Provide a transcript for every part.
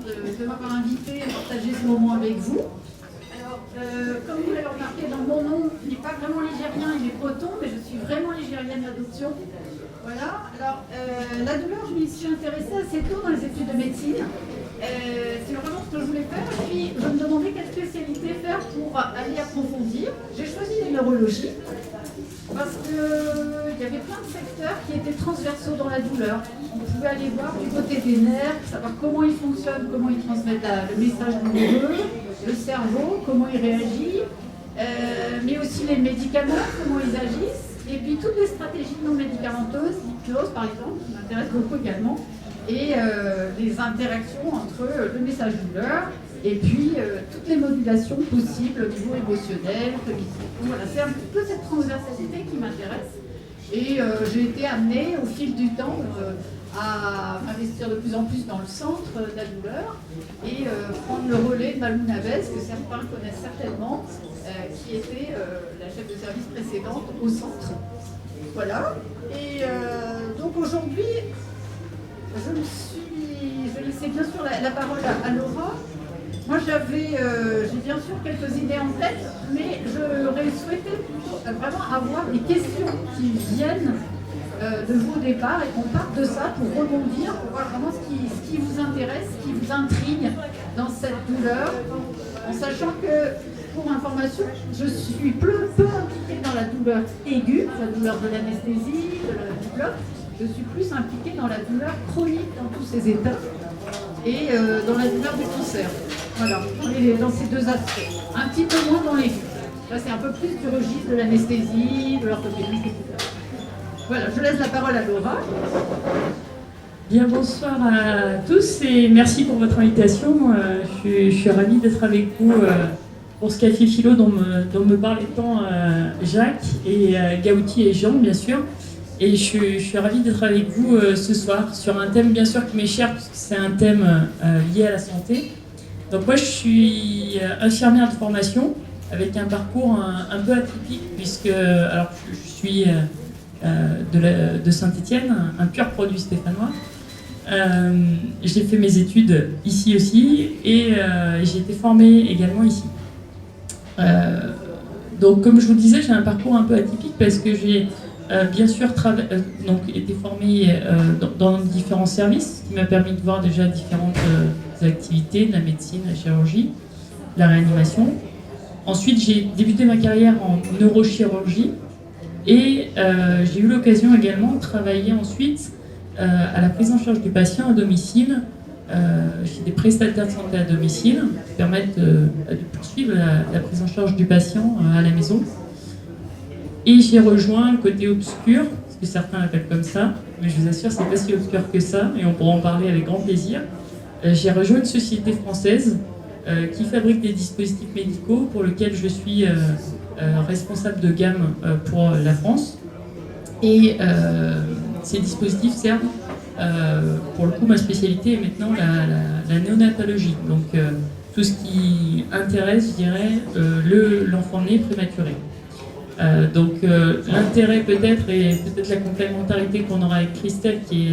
de m'avoir invité à partager ce moment avec vous. Alors, comme vous l'avez remarqué dans mon nom, il n'est pas vraiment ligérien, il est breton, mais je suis vraiment ligérienne d'adoption. Voilà. Alors, la douleur, je m'y suis intéressée assez tôt dans les études de médecine. C'est vraiment ce que je voulais faire. Et puis, je me demandais quelle spécialité faire pour aller approfondir. J'ai choisi la neurologie parce qu'il y avait plein de secteurs qui étaient transversaux dans la douleur. On pouvait aller voir du côté des nerfs, savoir comment ils fonctionnent, comment ils transmettent le message douloureux, le cerveau, comment il réagit, mais aussi les médicaments, comment ils agissent. Et puis toutes les stratégies non médicamenteuses, l'hypnose par exemple, qui m'intéresse beaucoup également, et les interactions entre le message douleur et puis toutes les modulations possibles au niveau émotionnel, cognitif. Voilà, c'est un petit peu cette transversalité qui m'intéresse. Et j'ai été amenée au fil du temps à m'investir de plus en plus dans le centre de la douleur et prendre le relais de Malou Navès, que certains connaissent certainement, qui était la chef de service précédente au centre. Voilà. Et donc aujourd'hui, je laissais bien sûr la parole à Laura. Moi j'ai bien sûr quelques idées en tête, mais j'aurais souhaité plutôt vraiment avoir des questions qui viennent de vos départs et qu'on parte de ça pour rebondir, pour voir vraiment ce qui vous intéresse, ce qui vous intrigue dans cette douleur, en sachant que, pour information, je suis peu impliquée dans la douleur aiguë, la douleur de l'anesthésie, du bloc. Je suis plus impliquée dans la douleur chronique dans tous ses états et dans la douleur du cancer. Voilà, dans ces deux aspects. Un petit peu moins dans l'aigu. Là, c'est un peu plus du registre de l'anesthésie, de l'orthopédie, etc. Voilà, je laisse la parole à Laura. Bien, bonsoir à tous et merci pour votre invitation. Je suis ravie d'être avec vous pour ce café philo dont me parlaient tant Jacques et Gaouti et Jean, bien sûr. Et je suis ravie d'être avec vous ce soir sur un thème bien sûr qui m'est cher, puisque c'est un thème lié à la santé. Donc moi je suis infirmière de formation avec un parcours un peu atypique, puisque alors, je suis de Saint-Étienne, un pur produit stéphanois. J'ai fait mes études ici aussi et j'ai été formée également ici. Donc comme je vous le disais, j'ai un parcours un peu atypique parce que j'ai bien sûr donc, été formée dans différents services, ce qui m'a permis de voir déjà différentes activités, de la médecine, la chirurgie, la réanimation. Ensuite, j'ai débuté ma carrière en neurochirurgie et j'ai eu l'occasion également de travailler ensuite à la prise en charge du patient à domicile, chez des prestataires de santé à domicile qui permettent de poursuivre la prise en charge du patient à la maison. Et j'ai rejoint le côté obscur, ce que certains l'appellent comme ça, mais je vous assure, c'est pas si obscur que ça, et on pourra en parler avec grand plaisir. J'ai rejoint une société française qui fabrique des dispositifs médicaux pour lequel je suis responsable de gamme pour la France. Et ces dispositifs servent, pour le coup, ma spécialité est maintenant la néonatologie, donc tout ce qui intéresse, je dirais, l'enfant-né prématuré. Donc l'intérêt peut-être et peut-être la complémentarité qu'on aura avec Christelle qui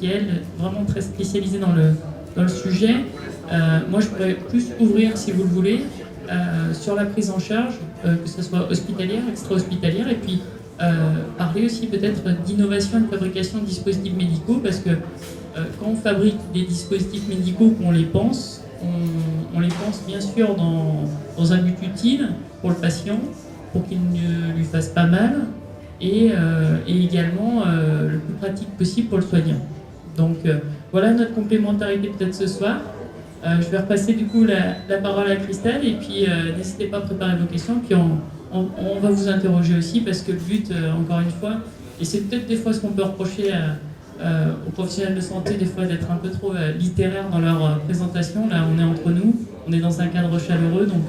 est elle vraiment très spécialisée dans le sujet. Moi je pourrais plus ouvrir si vous le voulez sur la prise en charge, que ce soit hospitalière, extra-hospitalière, et puis parler aussi peut-être d'innovation et de fabrication de dispositifs médicaux, parce que quand on fabrique des dispositifs médicaux, qu'on les pense, on les pense bien sûr dans un but utile pour le patient, pour qu'il ne lui fasse pas mal, et également le plus pratique possible pour le soignant. Donc voilà notre complémentarité peut-être ce soir. Je vais repasser du coup la parole à Christelle, et puis n'hésitez pas à préparer vos questions, puis on va vous interroger aussi, parce que le but, encore une fois, et c'est peut-être des fois ce qu'on peut reprocher aux professionnels de santé, des fois d'être un peu trop littéraires dans leur présentation. Là on est entre nous, on est dans un cadre chaleureux, donc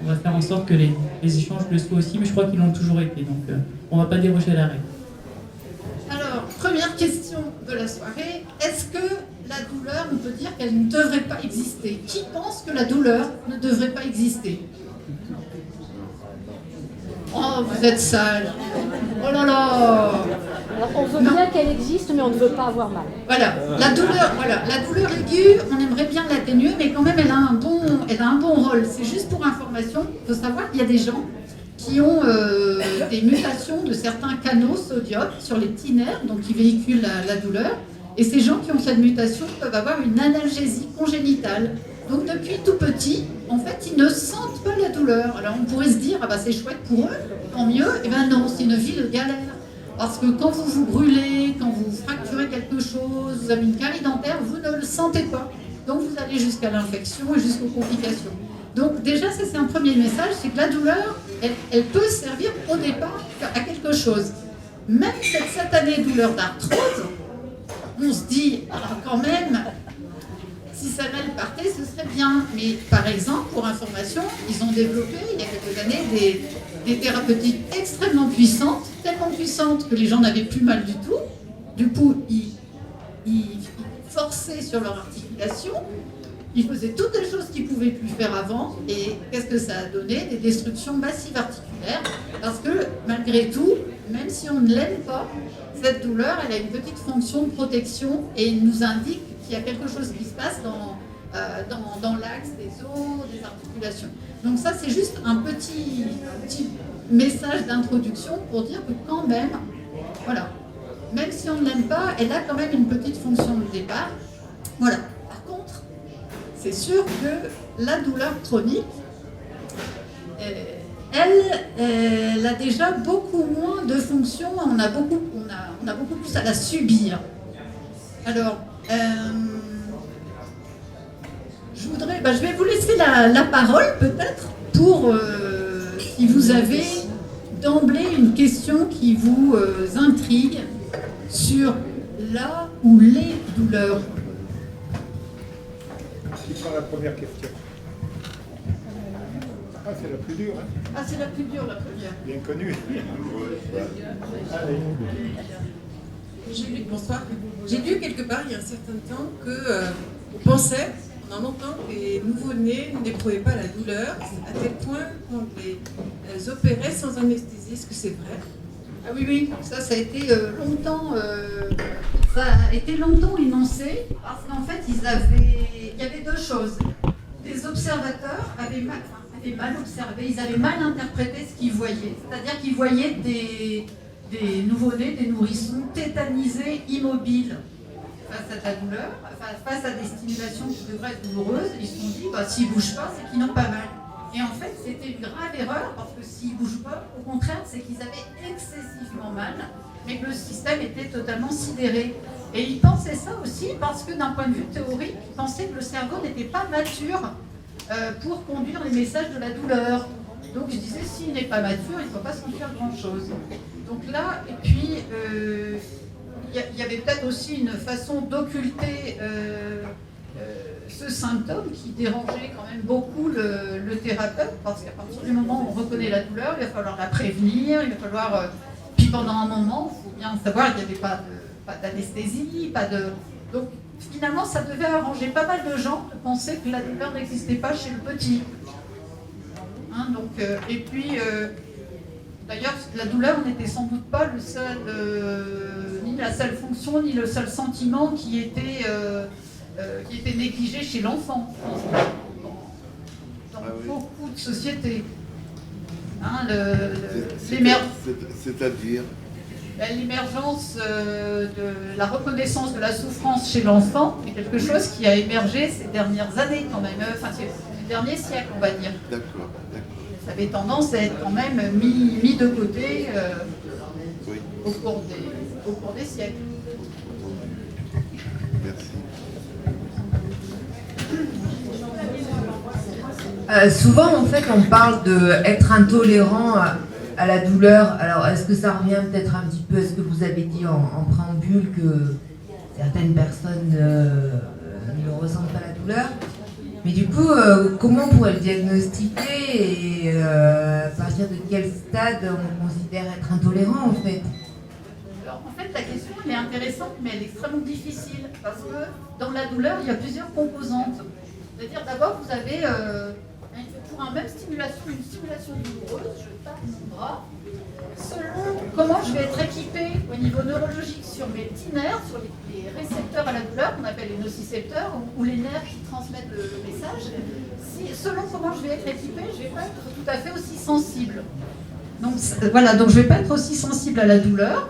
on va faire en sorte que les échanges le soient aussi, mais je crois qu'ils l'ont toujours été, donc on ne va pas déroger la règle. Alors, première question de la soirée, est-ce que la douleur, on peut dire qu'elle ne devrait pas exister? Qui pense que la douleur ne devrait pas exister? Oh, vous êtes sale. Oh là là. Alors, on veut bien qu'elle existe, mais on ne veut pas avoir mal. Voilà, la douleur aiguë, on aimerait bien la ténuée, mais quand même, elle a un bon rôle. C'est juste pour information, il faut savoir qu'il y a des gens qui ont des mutations de certains canaux sodium sur les petits nerfs, donc qui véhiculent la douleur. Et ces gens qui ont cette mutation peuvent avoir une analgésie congénitale. Donc depuis tout petit, en fait, ils ne sentent pas la douleur. Alors on pourrait se dire, ah bah c'est chouette pour eux, tant mieux. Eh bien non, c'est une vie de galère. Parce que quand vous vous brûlez, quand vous fracturez quelque chose, vous avez une carie dentaire, vous ne le sentez pas. Donc vous allez jusqu'à l'infection et jusqu'aux complications. Donc déjà, ça c'est un premier message, c'est que la douleur, elle peut servir au départ à quelque chose. Même cette satanée douleur d'arthrose, on se dit, ah, quand même, si ça mal partait, ce serait bien. Mais par exemple, pour information, ils ont développé il y a quelques années des thérapeutiques extrêmement puissantes, tellement puissantes que les gens n'avaient plus mal du tout. Du coup, ils forçaient sur leur articulation. Ils faisaient toutes les choses qu'ils ne pouvaient plus faire avant. Et qu'est-ce que ça a donné? Des destructions massives articulaires. Parce que malgré tout, même si on ne l'aime pas, cette douleur, elle a une petite fonction de protection et il nous indique qu'il y a quelque chose qui se passe dans l'axe des os, des articulations. Donc ça, c'est juste un petit message d'introduction pour dire que quand même, voilà, même si on ne l'aime pas, elle a quand même une petite fonction de départ. Voilà. Par contre, c'est sûr que la douleur chronique, elle a déjà beaucoup moins de fonctions, on a beaucoup plus à la subir. Alors, je vais vous laisser la parole peut-être pour, si vous avez d'emblée une question qui vous intrigue sur la ou les douleurs. Qui prend la première question? Ah, c'est la plus dure. Hein. Ah, c'est la plus dure, la première. Bien connue. Bonsoir. J'ai lu quelque part il y a un certain temps qu'on pensait, on entend que les nouveau-nés n'éprouvaient pas la douleur, à tel point qu'on les opérait sans anesthésie. Est-ce que c'est vrai? Ah oui, ça a été longtemps, énoncé, parce qu'en fait, il y avait deux choses. Les observateurs avaient mal observé, ils avaient mal interprété ce qu'ils voyaient. C'est-à-dire qu'ils voyaient des nouveau-nés, des nourrissons tétanisés, immobiles face à la douleur, face à des stimulations qui devraient être douloureuses. Ils se sont dit, s'ils ne bougent pas, c'est qu'ils n'ont pas mal. Et en fait, c'était une grave erreur, parce que s'ils ne bougent pas, au contraire, c'est qu'ils avaient excessivement mal, mais que le système était totalement sidéré. Et ils pensaient ça aussi parce que d'un point de vue théorique, ils pensaient que le cerveau n'était pas mature pour conduire les messages de la douleur. Donc je disais, s'il n'est pas mature, il ne faut pas se faire grand-chose. Donc là, et puis, il y avait peut-être aussi une façon d'occulter ce symptôme qui dérangeait quand même beaucoup le thérapeute, parce qu'à partir du moment où on reconnaît la douleur, il va falloir la prévenir, il va falloir... Puis pendant un moment, il faut bien savoir qu'il n'y avait pas d'anesthésie, Donc finalement, ça devait arranger pas mal de gens de penser que la douleur n'existait pas chez le petit. Hein, donc, et puis, d'ailleurs, la douleur n'était sans doute pas ni la seule fonction, ni le seul sentiment qui était négligé chez l'enfant, dans beaucoup de sociétés. Hein, c'est-à-dire l'émergence de la reconnaissance de la souffrance chez l'enfant est quelque chose qui a émergé ces dernières années quand même, ces derniers siècles on va dire. D'accord. Ça avait tendance à être quand même mis de côté Oui. au cours des siècles. Merci. Souvent, en fait, on parle d'être intolérant à la douleur. Alors, est-ce que ça revient peut-être un petit peu à ce que vous avez dit en préambule, que certaines personnes ne ressentent pas la douleur? Mais du coup, comment on pourrait le diagnostiquer et à partir de quel stade on considère être intolérant, en fait? Alors, en fait, la question elle est intéressante, mais elle est extrêmement difficile, parce que dans la douleur, il y a plusieurs composantes. C'est-à-dire, d'abord, vous avez pour une stimulation douloureuse, je tape mon bras. Selon comment je vais être équipée au niveau neurologique sur mes petits nerfs, sur les récepteurs à la douleur, qu'on appelle les nocicepteurs, ou les nerfs qui transmettent le message, selon comment je vais être équipée, je ne vais pas être tout à fait aussi sensible. Donc voilà, donc je ne vais pas être aussi sensible à la douleur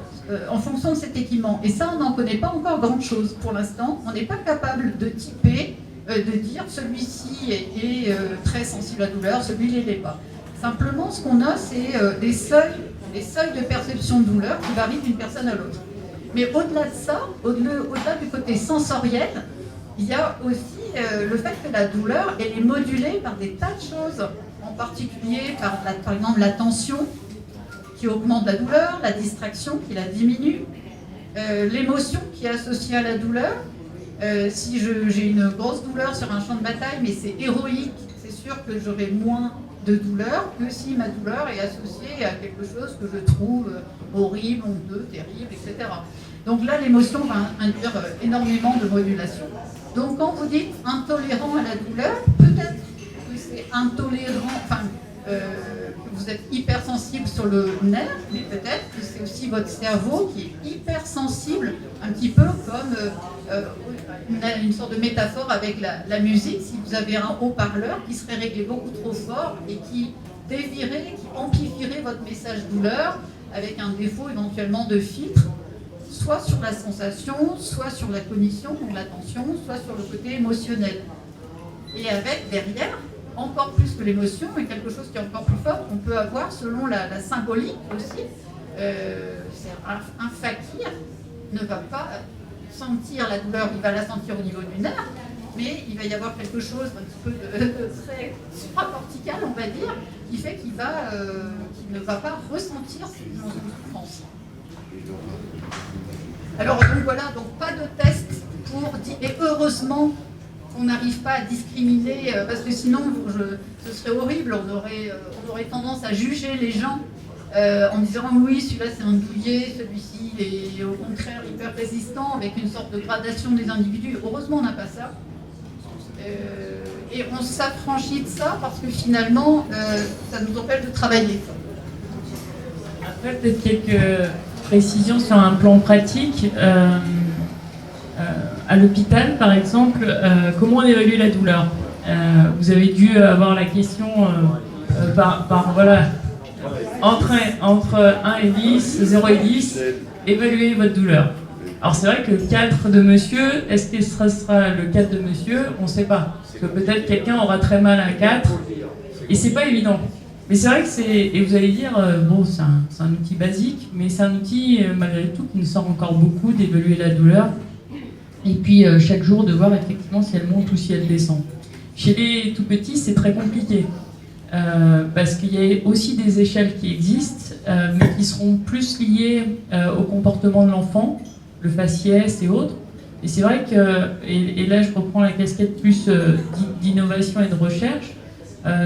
en fonction de cet équipement. Et ça, on n'en connaît pas encore grand-chose pour l'instant. On n'est pas capable de typer, de dire celui-ci est très sensible à la douleur, celui-là ne l'est pas. Simplement, ce qu'on a, c'est des seuils de perception de douleur qui varient d'une personne à l'autre. Mais au-delà de ça, au-delà du côté sensoriel, il y a aussi le fait que la douleur, elle est modulée par des tas de choses, en particulier par exemple la tension qui augmente la douleur, la distraction qui la diminue, l'émotion qui est associée à la douleur. Si j'ai une grosse douleur sur un champ de bataille, mais c'est héroïque, c'est sûr que j'aurai moins de douleur que si ma douleur est associée à quelque chose que je trouve horrible, honteux, terrible, etc. Donc là, l'émotion va induire énormément de modulation. Donc quand vous dites intolérant à la douleur, peut-être que c'est intolérant, que vous êtes hypersensible sur le nerf, mais peut-être que c'est aussi votre cerveau qui est hypersensible, un petit peu comme une sorte de métaphore avec la musique. Si vous avez un haut-parleur qui serait réglé beaucoup trop fort et qui dévierait, qui amplifierait votre message douleur avec un défaut éventuellement de filtre, soit sur la sensation, soit sur la cognition, donc l'attention, soit sur le côté émotionnel. Et avec derrière, encore plus que l'émotion, et quelque chose qui est encore plus fort, on peut avoir selon la symbolique aussi. Un fakir ne va pas sentir la douleur, il va la sentir au niveau du nerf, mais il va y avoir quelque chose un petit peu de très supracortical, on va dire, qui fait qu'il ne va pas ressentir cette souffrance. Alors donc voilà, donc pas de test pour dire, et heureusement qu'on n'arrive pas à discriminer, parce que sinon ce serait horrible, on aurait tendance à juger les gens en disant oui, celui-là c'est un douillet, celui-ci est au contraire hyper résistant, avec une sorte de gradation des individus. Heureusement on n'a pas ça. Et on s'affranchit de ça parce que finalement ça nous empêche de travailler. Après peut-être quelques précisions sur un plan pratique. À l'hôpital, par exemple, comment on évalue la douleur? Vous avez dû avoir la question voilà, entre 1 et 10, 0 et 10, évaluez votre douleur. Alors c'est vrai que le 4 de monsieur, est-ce que ce sera le 4 de monsieur? On ne sait pas. Parce que peut-être quelqu'un aura très mal à 4, et c'est pas évident. Mais c'est vrai que et vous allez dire, bon, c'est un outil basique, mais c'est un outil, malgré tout, qui nous sort encore beaucoup d'évaluer la douleur. Et puis, chaque jour, de voir effectivement si elle monte ou si elle descend. Chez les tout petits, c'est très compliqué. Parce qu'il y a aussi des échelles qui existent, mais qui seront plus liées au comportement de l'enfant, le faciès et autres. Et c'est vrai que, et là, je reprends la casquette plus d'innovation et de recherche,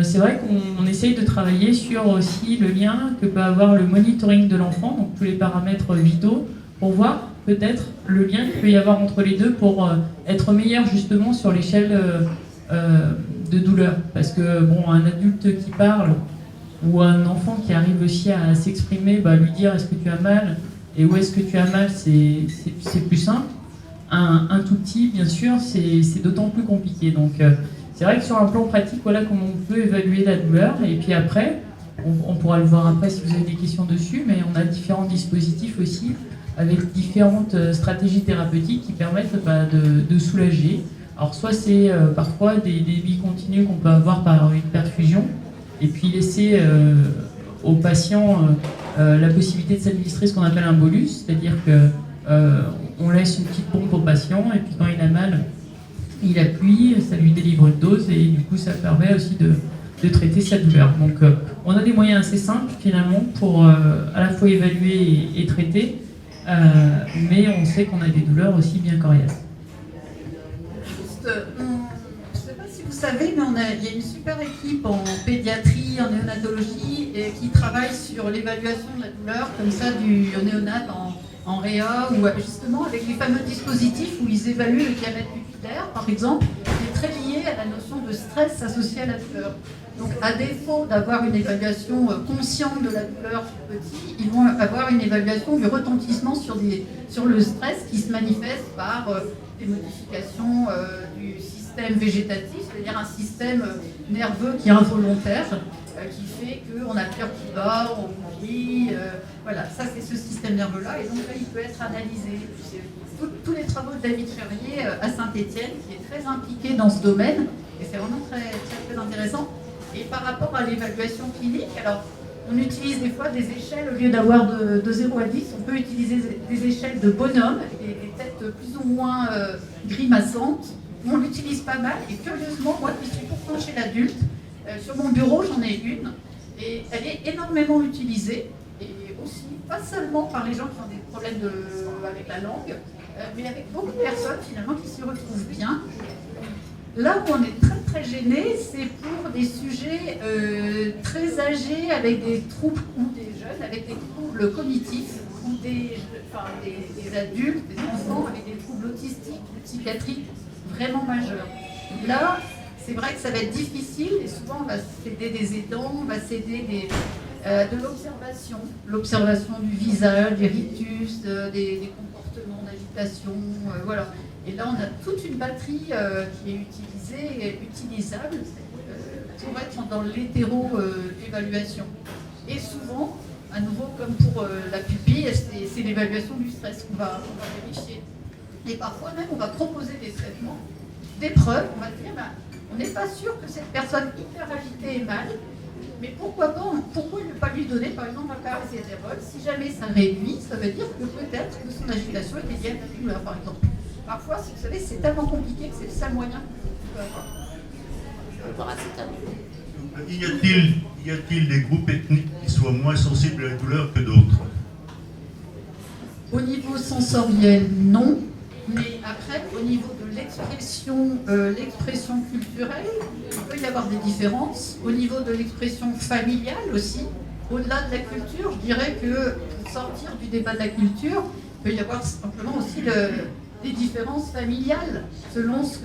c'est vrai qu'on essaye de travailler sur aussi le lien que peut avoir le monitoring de l'enfant, donc tous les paramètres vitaux, pour voir peut-être le lien qu'il peut y avoir entre les deux pour être meilleur justement sur l'échelle de douleur. Parce que bon, un adulte qui parle ou un enfant qui arrive aussi à s'exprimer, lui dire est-ce que tu as mal et où est-ce que tu as mal, c'est plus simple. Un tout petit, bien sûr, c'est d'autant plus compliqué. Donc c'est vrai que sur un plan pratique, voilà comment on peut évaluer la douleur. Et puis après, on pourra le voir après si vous avez des questions dessus, mais on a différents dispositifs aussi avec différentes stratégies thérapeutiques qui permettent de soulager. Alors soit c'est parfois des débits continus qu'on peut avoir par une perfusion, et puis laisser aux patients la possibilité de s'administrer ce qu'on appelle un bolus, c'est-à-dire qu'on laisse une petite pompe au patient, et puis quand il a mal, il appuie, ça lui délivre une dose, et du coup ça permet aussi de traiter sa douleur. Donc on a des moyens assez simples finalement pour à la fois évaluer et traiter, mais on sait qu'on a des douleurs aussi bien coriaces. Je ne sais pas si vous savez, mais il y a une super équipe en pédiatrie, en néonatologie, et qui travaille sur l'évaluation de la douleur, comme ça, du néonat en réa, ou justement avec les fameux dispositifs où ils évaluent le diamètre pupillaire, par exemple, qui est très lié à la notion de stress associé à la douleur. Donc, à défaut d'avoir une évaluation consciente de la douleur chez le petit, ils vont avoir une évaluation du retentissement sur le stress qui se manifeste par des modifications du système végétatif, c'est-à-dire un système nerveux qui est involontaire, qui fait qu'on a le cœur qui bat, on crie, voilà, ça c'est ce système nerveux-là, et donc là il peut être analysé. Tous les travaux de David Chervier à Saint-Étienne, qui est très impliqué dans ce domaine, et c'est vraiment très, très, très intéressant. Et par rapport à l'évaluation clinique, alors on utilise des fois des échelles, au lieu d'avoir de 0 à 10, on peut utiliser des échelles de bonhomme, avec des têtes plus ou moins grimaçantes. On l'utilise pas mal, et curieusement, moi qui suis pourtant chez l'adulte, sur mon bureau j'en ai une, et elle est énormément utilisée, et aussi pas seulement par les gens qui ont des problèmes avec la langue, mais avec beaucoup de personnes finalement qui s'y retrouvent bien. Là où on est très très gêné, c'est pour des sujets très âgés avec des troubles, ou des jeunes avec des troubles cognitifs, ou des adultes, des enfants avec des troubles autistiques ou psychiatriques vraiment majeurs. Là, c'est vrai que ça va être difficile, et souvent on va s'aider des aidants, on va s'aider de l'observation du visage, des rictus, des comportements d'agitation, voilà. Et là, on a toute une batterie qui est utilisée et utilisable pour être dans l'hétéro-évaluation. Et souvent, à nouveau, comme pour la pupille, c'est l'évaluation du stress qu'on va vérifier. Et parfois même, on va proposer des traitements, des preuves, on va dire, on n'est pas sûr que cette personne hyper agitée est mal, mais pourquoi ne pas lui donner, par exemple, un paracétamol? Si jamais ça réduit, ça veut dire que peut-être que son agitation était liée à la douleur, par exemple. Parfois, vous savez, c'est tellement compliqué que c'est le seul moyen qu'on peut avoir. Le paracétamol. Y a-t-il des groupes ethniques qui soient moins sensibles à la douleur que d'autres? Au niveau sensoriel, non. Mais après, au niveau de l'expression culturelle, il peut y avoir des différences. Au niveau de l'expression familiale aussi, au-delà de la culture, je dirais que pour sortir du débat de la culture, il peut y avoir simplement aussi des différences familiales, selon si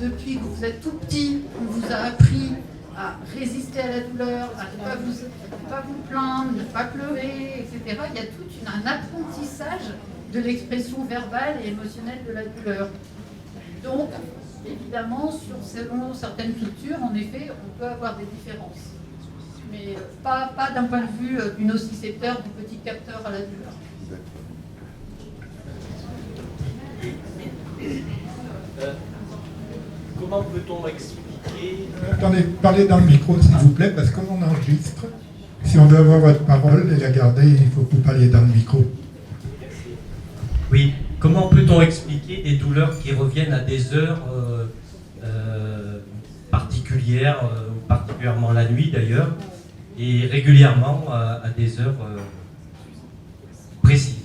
depuis que vous êtes tout petit, on vous a appris à résister à la douleur, à ne pas vous plaindre, ne pas pleurer, etc. Il y a tout un apprentissage de l'expression verbale et émotionnelle de la douleur. Donc, évidemment, selon certaines cultures, en effet, on peut avoir des différences. Mais pas d'un point de vue du nocicepteur, du petit capteur à la douleur. Comment peut-on expliquer... Attendez, parlez dans le micro s'il vous plaît, parce qu'on enregistre. Si on veut avoir votre parole et la garder, il faut que vous parliez dans le micro. Oui, comment peut-on expliquer des douleurs qui reviennent à des heures particulières, particulièrement la nuit d'ailleurs, et régulièrement à des heures précises?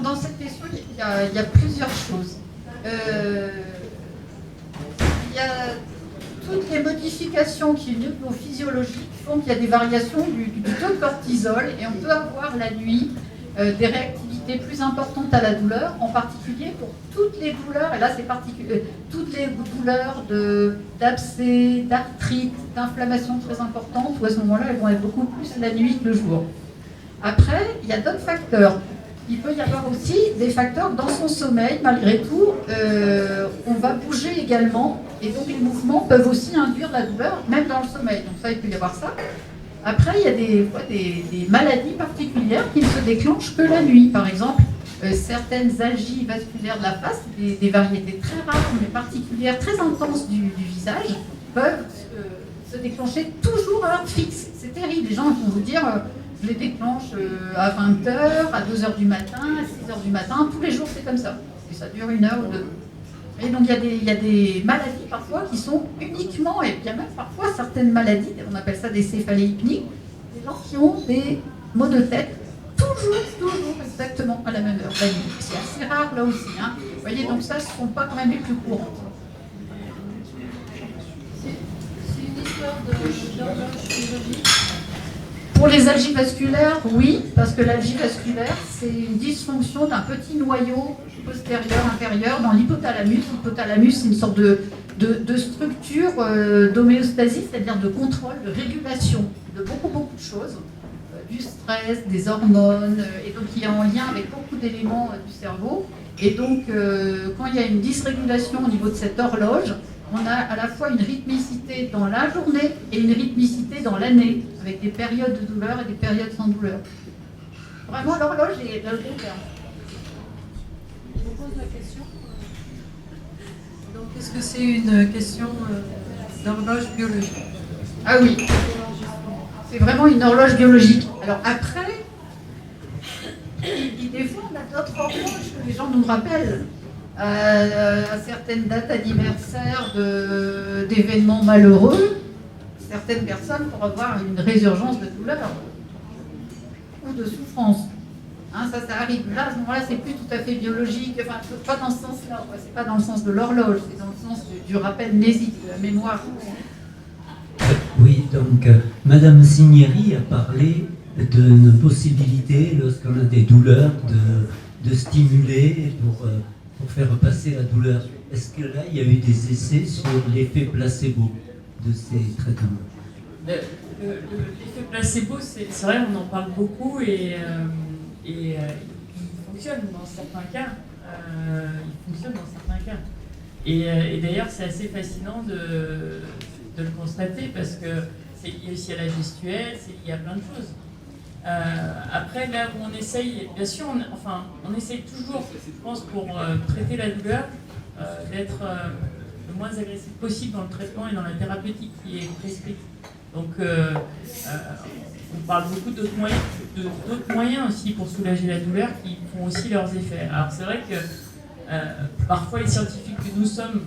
Dans cette question, il y a plusieurs choses. Il y a toutes les modifications qui neurophysiologiques font qu'il y a des variations du taux de cortisol, et on peut avoir la nuit des réactivités plus importantes à la douleur, en particulier pour toutes les douleurs, et là c'est particulier, toutes les douleurs d'abcès, d'arthrite, d'inflammation très importantes, où à ce moment-là elles vont être beaucoup plus la nuit que le jour. Après, il y a d'autres facteurs. Il peut y avoir aussi des facteurs dans son sommeil, malgré tout. On va bouger également, et donc les mouvements peuvent aussi induire la douleur, même dans le sommeil. Donc ça, il peut y avoir ça. Après, il y a des maladies particulières qui ne se déclenchent que la nuit. Par exemple, certaines algies vasculaires de la face, des variétés très rares, mais particulières, très intenses du visage, peuvent se déclencher toujours à heure fixe. C'est terrible. Les gens vont vous dire... je les déclenche à 20h, à 2h du matin, à 6h du matin. Tous les jours, c'est comme ça. Et ça dure 1 heure ou 2. Et donc, il y a des maladies parfois qui sont uniquement, et bien même parfois certaines maladies, on appelle ça des céphalées hypniques, des gens qui ont des maux de tête toujours exactement à la même heure, la nuit. C'est assez rare là aussi. Hein. Vous voyez, donc ça, ce ne sont pas quand même les plus courantes. C'est une histoire d'horloge biologique. Pour les algies vasculaires, oui, parce que l'algie vasculaire, c'est une dysfonction d'un petit noyau postérieur, inférieur, dans l'hypothalamus. L'hypothalamus, c'est une sorte de structure d'homéostasie, c'est-à-dire de contrôle, de régulation de beaucoup de choses, du stress, des hormones, et donc qui est en lien avec beaucoup d'éléments du cerveau. Et donc, quand il y a une dysrégulation au niveau de cette horloge, on a à la fois une rythmicité dans la journée et une rythmicité dans l'année, avec des périodes de douleur et des périodes sans douleur. Vraiment, l'horloge est le gros terme. Je vous pose la question. Donc, est-ce que c'est une question d'horloge biologique? Ah oui, c'est vraiment une horloge biologique. Alors après, des fois, on a d'autres horloges que les gens nous rappellent. À certaines dates anniversaires d'événements malheureux, certaines personnes pourraient avoir une résurgence de douleur ou de souffrance. Hein, ça arrive. Là, à ce moment-là, c'est plus tout à fait biologique, enfin, pas dans ce sens-là. C'est pas dans le sens de l'horloge, c'est dans le sens du rappel mnésique, de la mémoire. Oui, donc Madame Cinieri a parlé d'une possibilité, lorsqu'on a des douleurs, de stimuler pour faire passer la douleur. Est-ce que là, il y a eu des essais sur l'effet placebo de ces traitements? L'effet placebo, c'est vrai, on en parle beaucoup et il fonctionne dans certains cas. Et d'ailleurs, c'est assez fascinant de le constater parce que il y a aussi la gestuelle, il y a plein de choses. Après, là où on essaye, bien sûr, on essaye toujours, je pense, pour traiter la douleur, d'être le moins agressif possible dans le traitement et dans la thérapeutique qui est prescrite. Donc, on parle beaucoup d'autres moyens aussi pour soulager la douleur qui font aussi leurs effets. Alors, c'est vrai que parfois, les scientifiques que nous sommes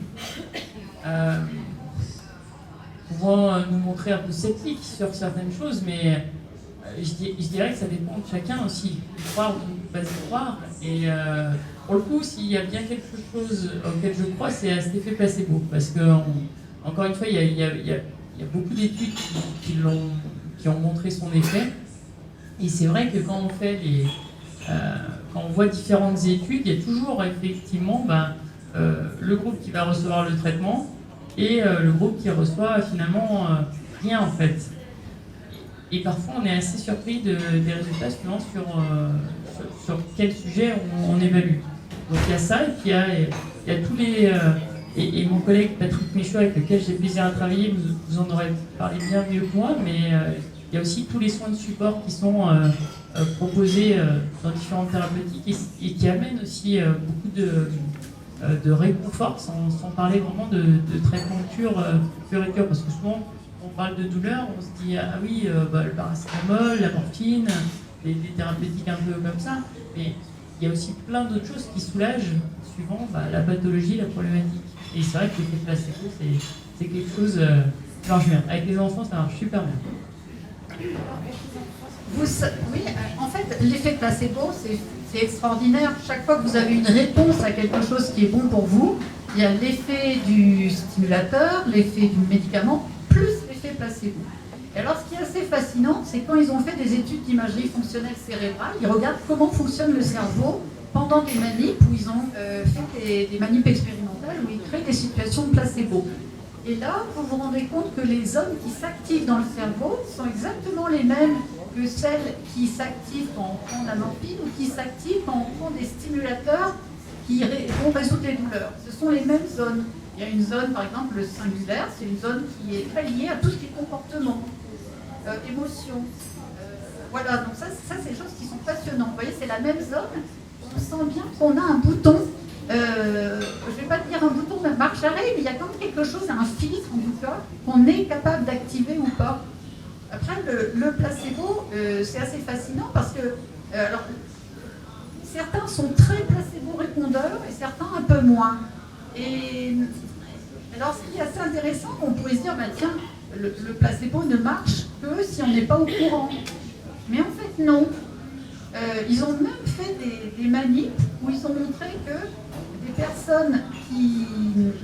pouvant nous montrer un peu sceptiques sur certaines choses, mais je dirais que ça dépend de chacun aussi, de croire ou de ne pas y croire. Et pour le coup, s'il y a bien quelque chose auquel je crois, c'est à cet effet placebo. Parce que, encore une fois, il y a beaucoup d'études qui ont montré son effet. Et c'est vrai que quand on voit différentes études, il y a toujours effectivement le groupe qui va recevoir le traitement et le groupe qui reçoit finalement rien en fait. Et parfois, on est assez surpris des résultats suivant sur quel sujet on évalue. Donc il y a ça, et puis il y a tous les... et mon collègue Patrick Michaud, avec lequel j'ai plaisir à travailler, vous en aurez parlé bien mieux que moi, mais il y a aussi tous les soins de support qui sont proposés dans différentes thérapeutiques et qui amènent aussi beaucoup de réconfort, sans parler vraiment de traitement pur et dur, parce que souvent, on parle de douleur, on se dit ah oui, le paracétamol, la morphine, des thérapeutiques un peu comme ça, mais il y a aussi plein d'autres choses qui soulagent suivant la pathologie, la problématique. Et c'est vrai que l'effet placebo, c'est quelque chose qui marche bien. Avec les enfants, ça marche super bien. Oui, en fait, l'effet placebo, c'est extraordinaire. Chaque fois que vous avez une réponse à quelque chose qui est bon pour vous, il y a l'effet du stimulateur, l'effet du médicament, plus l'effet placebo. Et alors, ce qui est assez fascinant, c'est quand ils ont fait des études d'imagerie fonctionnelle cérébrale, ils regardent comment fonctionne le cerveau pendant des manips où ils ont fait des manips expérimentales où ils créent des situations de placebo. Et là, vous vous rendez compte que les zones qui s'activent dans le cerveau sont exactement les mêmes que celles qui s'activent quand on prend la morphine ou qui s'activent quand on prend des stimulateurs qui vont résoudre les douleurs. Ce sont les mêmes zones. Il y a une zone, par exemple, le cingulaire, c'est une zone qui est très liée à tout ce qui est comportement, émotion. Voilà, donc ça c'est des choses qui sont passionnantes. Vous voyez, c'est la même zone. On sent bien qu'on a un bouton, je ne vais pas dire un bouton de marche arrêt, mais il y a quand même quelque chose, un filtre en tout cas, qu'on est capable d'activer ou pas. Après, le placebo, c'est assez fascinant parce que alors, certains sont très placebo-répondeurs et certains un peu moins. Et alors, ce qui est assez intéressant, on pourrait se dire, tiens, le placebo ne marche que si on n'est pas au courant. Mais en fait, non. Ils ont même fait des manips où ils ont montré que des personnes qui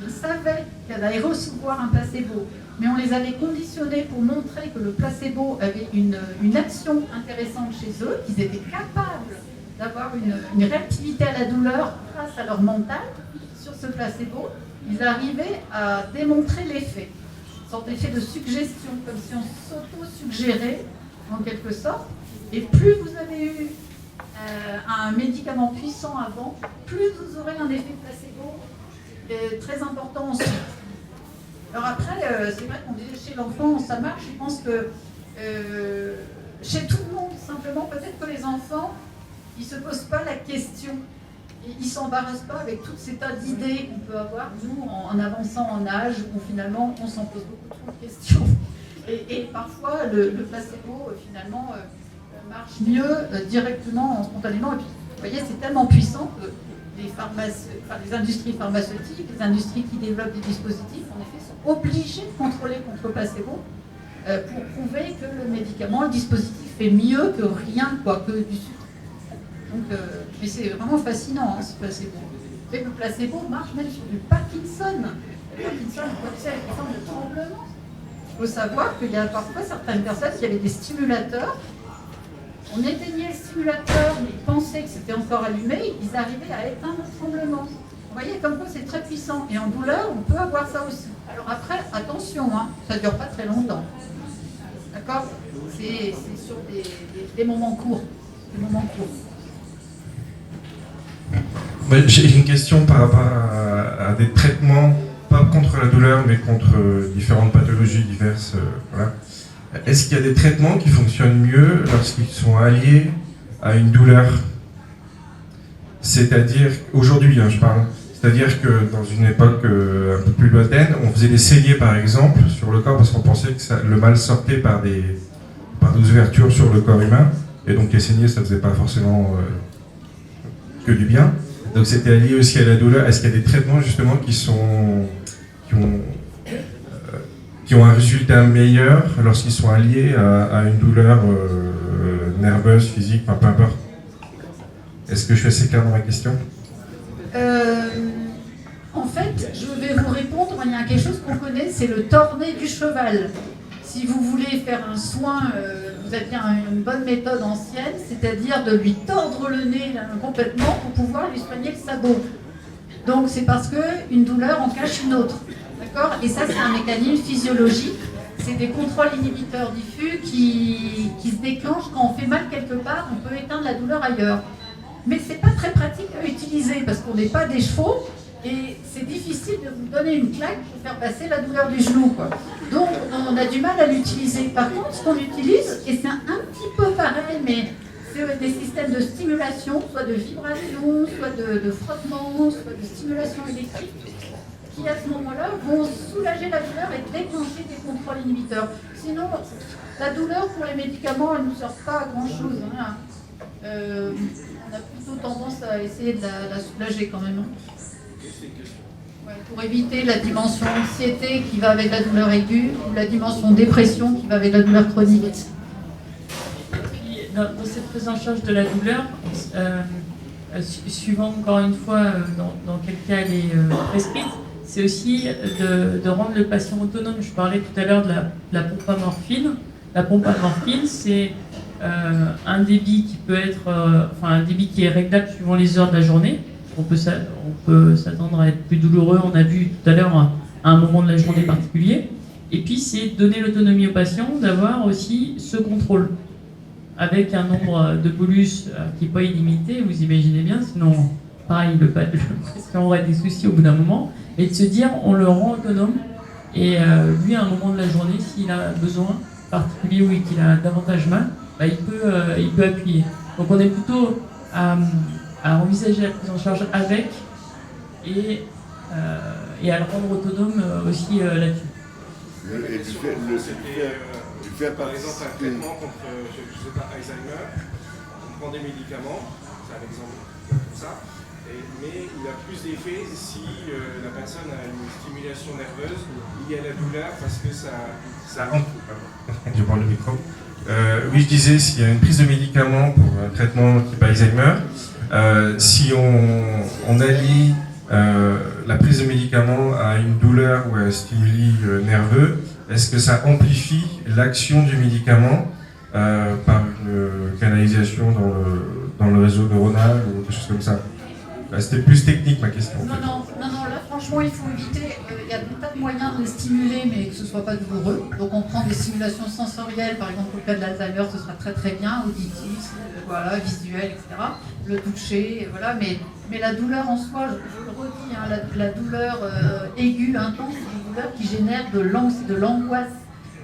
savaient qu'elles allaient recevoir un placebo, mais on les avait conditionnés pour montrer que le placebo avait une action intéressante chez eux, qu'ils étaient capables d'avoir une réactivité à la douleur grâce à leur mental sur ce placebo, ils arrivaient à démontrer l'effet. Une sorte d'effet de suggestion, comme si on s'auto-suggérait en quelque sorte. Et plus vous avez eu un médicament puissant avant, plus vous aurez un effet placebo très important ensuite. Alors après, c'est vrai qu'on disait chez l'enfant, ça marche. Je pense que chez tout le monde, simplement, peut-être que les enfants, ils ne se posent pas la question. Ils ne s'embarrassent pas avec tout ces tas d'idées qu'on peut avoir, nous, en avançant en âge, où finalement, on s'en pose beaucoup trop de questions. Et parfois, le placebo, finalement, marche mieux directement, spontanément. Et puis, vous voyez, c'est tellement puissant que les industries pharmaceutiques, les industries qui développent des dispositifs, en effet, sont obligées de contrôler contre le placebo pour prouver que le médicament, le dispositif fait mieux que rien, quoi, que du sucre. Donc, mais c'est vraiment fascinant, hein, ce placebo. Et le placebo marche même sur du Parkinson. Le Parkinson, c'est une forme de tremblement. Il faut savoir qu'il y a parfois certaines personnes qui avaient des stimulateurs. On éteignait le stimulateur, mais ils pensaient que c'était encore allumé, ils arrivaient à éteindre le tremblement. Vous voyez, comme quoi c'est très puissant. Et en douleur, on peut avoir ça aussi. Alors après, attention, hein, ça ne dure pas très longtemps. D'accord ? C'est sur des moments courts. Des moments courts. J'ai une question par rapport à des traitements, pas contre la douleur, mais contre différentes pathologies diverses. Voilà. Est-ce qu'il y a des traitements qui fonctionnent mieux lorsqu'ils sont alliés à une douleur? C'est-à-dire, aujourd'hui, hein, je parle, c'est-à-dire que dans une époque un peu plus lointaine, on faisait des saignées par exemple sur le corps parce qu'on pensait que le mal sortait par des ouvertures sur le corps humain, et donc les saignées ça faisait pas forcément que du bien. Donc c'était allié aussi à la douleur. Est-ce qu'il y a des traitements justement qui ont un résultat meilleur lorsqu'ils sont alliés à une douleur nerveuse, physique, enfin peu importe? Est-ce que je suis assez clair dans ma question? En fait, je vais vous répondre, il y a quelque chose qu'on connaît, c'est le torné du cheval. Si vous voulez faire un soin, vous avez une bonne méthode ancienne, c'est-à-dire de lui tordre le nez complètement pour pouvoir lui soigner le sabot. Donc c'est parce qu'une douleur en cache une autre. D'accord ? Et ça, c'est un mécanisme physiologique. C'est des contrôles inhibiteurs diffus qui se déclenchent quand on fait mal quelque part, on peut éteindre la douleur ailleurs. Mais c'est pas très pratique à utiliser parce qu'on n'est pas des chevaux et c'est difficile de vous donner une claque pour faire passer la douleur du genou, quoi. Donc on a du mal à l'utiliser. Par contre, ce qu'on utilise, et c'est un petit peu pareil, mais c'est des systèmes de stimulation, soit de vibration, soit de frottement, soit de stimulation électrique, qui à ce moment-là vont soulager la douleur et déclencher des contrôles inhibiteurs. Sinon, la douleur pour les médicaments, elle ne nous sert pas à grand-chose. Hein. On a plutôt tendance à essayer de la soulager quand même. Ouais, pour éviter la dimension anxiété qui va avec la douleur aiguë ou la dimension dépression qui va avec la douleur chronique. Et puis, dans cette prise en charge de la douleur, suivant encore une fois dans quel cas elle est prescrite, c'est aussi de rendre le patient autonome. Je parlais tout à l'heure de la pompe à morphine. La pompe à morphine, c'est un débit qui peut être, un débit qui est réglable suivant les heures de la journée. On peut s'attendre à être plus douloureux, on a vu tout à l'heure à un moment de la journée particulier. Et puis c'est donner l'autonomie au patient d'avoir aussi ce contrôle avec un nombre de bolus qui n'est pas illimité, vous imaginez bien, sinon pareil, le patient aurait des soucis au bout d'un moment. Et de se dire, on le rend autonome et lui à un moment de la journée, s'il a besoin particulier ou qu'il a davantage mal, il peut appuyer. Donc on est plutôt à envisager la prise en charge avec et à le rendre autonome aussi là-dessus. Et tu fais par exemple un traitement contre, je sais pas, Alzheimer, on prend des médicaments, c'est un exemple comme ça, mais il a plus d'effet si la personne a une stimulation nerveuse liée à la douleur parce que ça rentre. Je prends le micro. Oui, je disais, s'il y a une prise de médicaments pour un traitement type Alzheimer, si on allie la prise de médicaments à une douleur ou à un stimuli nerveux, est-ce que ça amplifie l'action du médicament par une canalisation dans le réseau neuronal ou des choses comme ça? C'était plus technique ma question. En fait. Non, là franchement il faut éviter, il y a des tas de moyens de les stimuler mais que ce ne soit pas douloureux. Donc on prend des stimulations sensorielles, par exemple au cas de l'Alzheimer ce sera très très bien, auditif, voilà, visuel, etc. Le toucher, voilà, mais la douleur en soi, je le redis, hein, la douleur aiguë, intense, c'est une douleur qui génère de l'angoisse.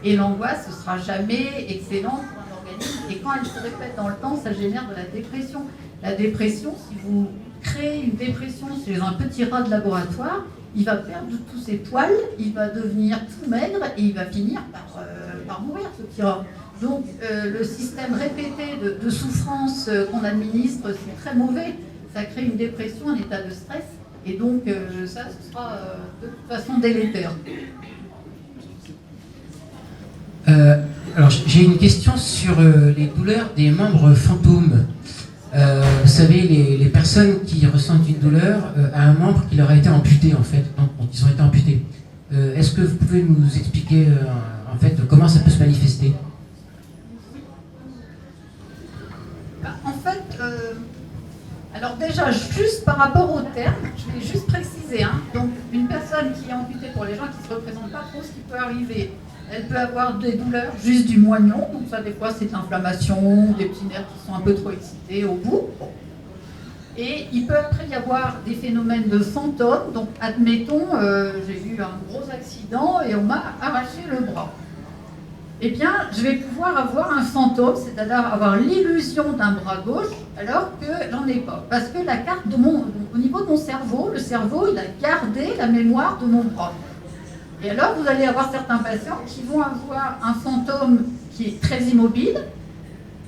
Et l'angoisse ce ne sera jamais excellent pour un organisme. Et quand elle se répète dans le temps, ça génère de la dépression. La dépression, si vous créer une dépression chez un petit rat de laboratoire, il va perdre tous ses poils, il va devenir tout maigre et il va finir par mourir, ce petit rat. Donc le système répété de souffrance qu'on administre, c'est très mauvais. Ça crée une dépression, un état de stress, et donc ça, ce sera de toute façon délétère. Alors j'ai une question sur les douleurs des membres fantômes. Vous savez, les personnes qui ressentent une douleur à un membre qui leur a été amputé, en fait, donc ils ont été amputés. Est-ce que vous pouvez nous expliquer, en fait, comment ça peut se manifester? En fait, alors déjà, juste par rapport au terme, je vais juste préciser, hein, donc une personne qui est amputée, pour les gens qui ne se représentent pas trop ce qui peut arriver, elle peut avoir des douleurs juste du moignon, donc ça des fois c'est de l'inflammation, des petits nerfs qui sont un peu trop excités au bout. Et il peut après y avoir des phénomènes de fantômes, donc admettons, j'ai eu un gros accident et on m'a arraché le bras. Eh bien, je vais pouvoir avoir un fantôme, c'est-à-dire avoir l'illusion d'un bras gauche, alors que j'en ai pas. Parce que la carte au niveau de mon cerveau, le cerveau, il a gardé la mémoire de mon bras. Et alors, vous allez avoir certains patients qui vont avoir un fantôme qui est très immobile,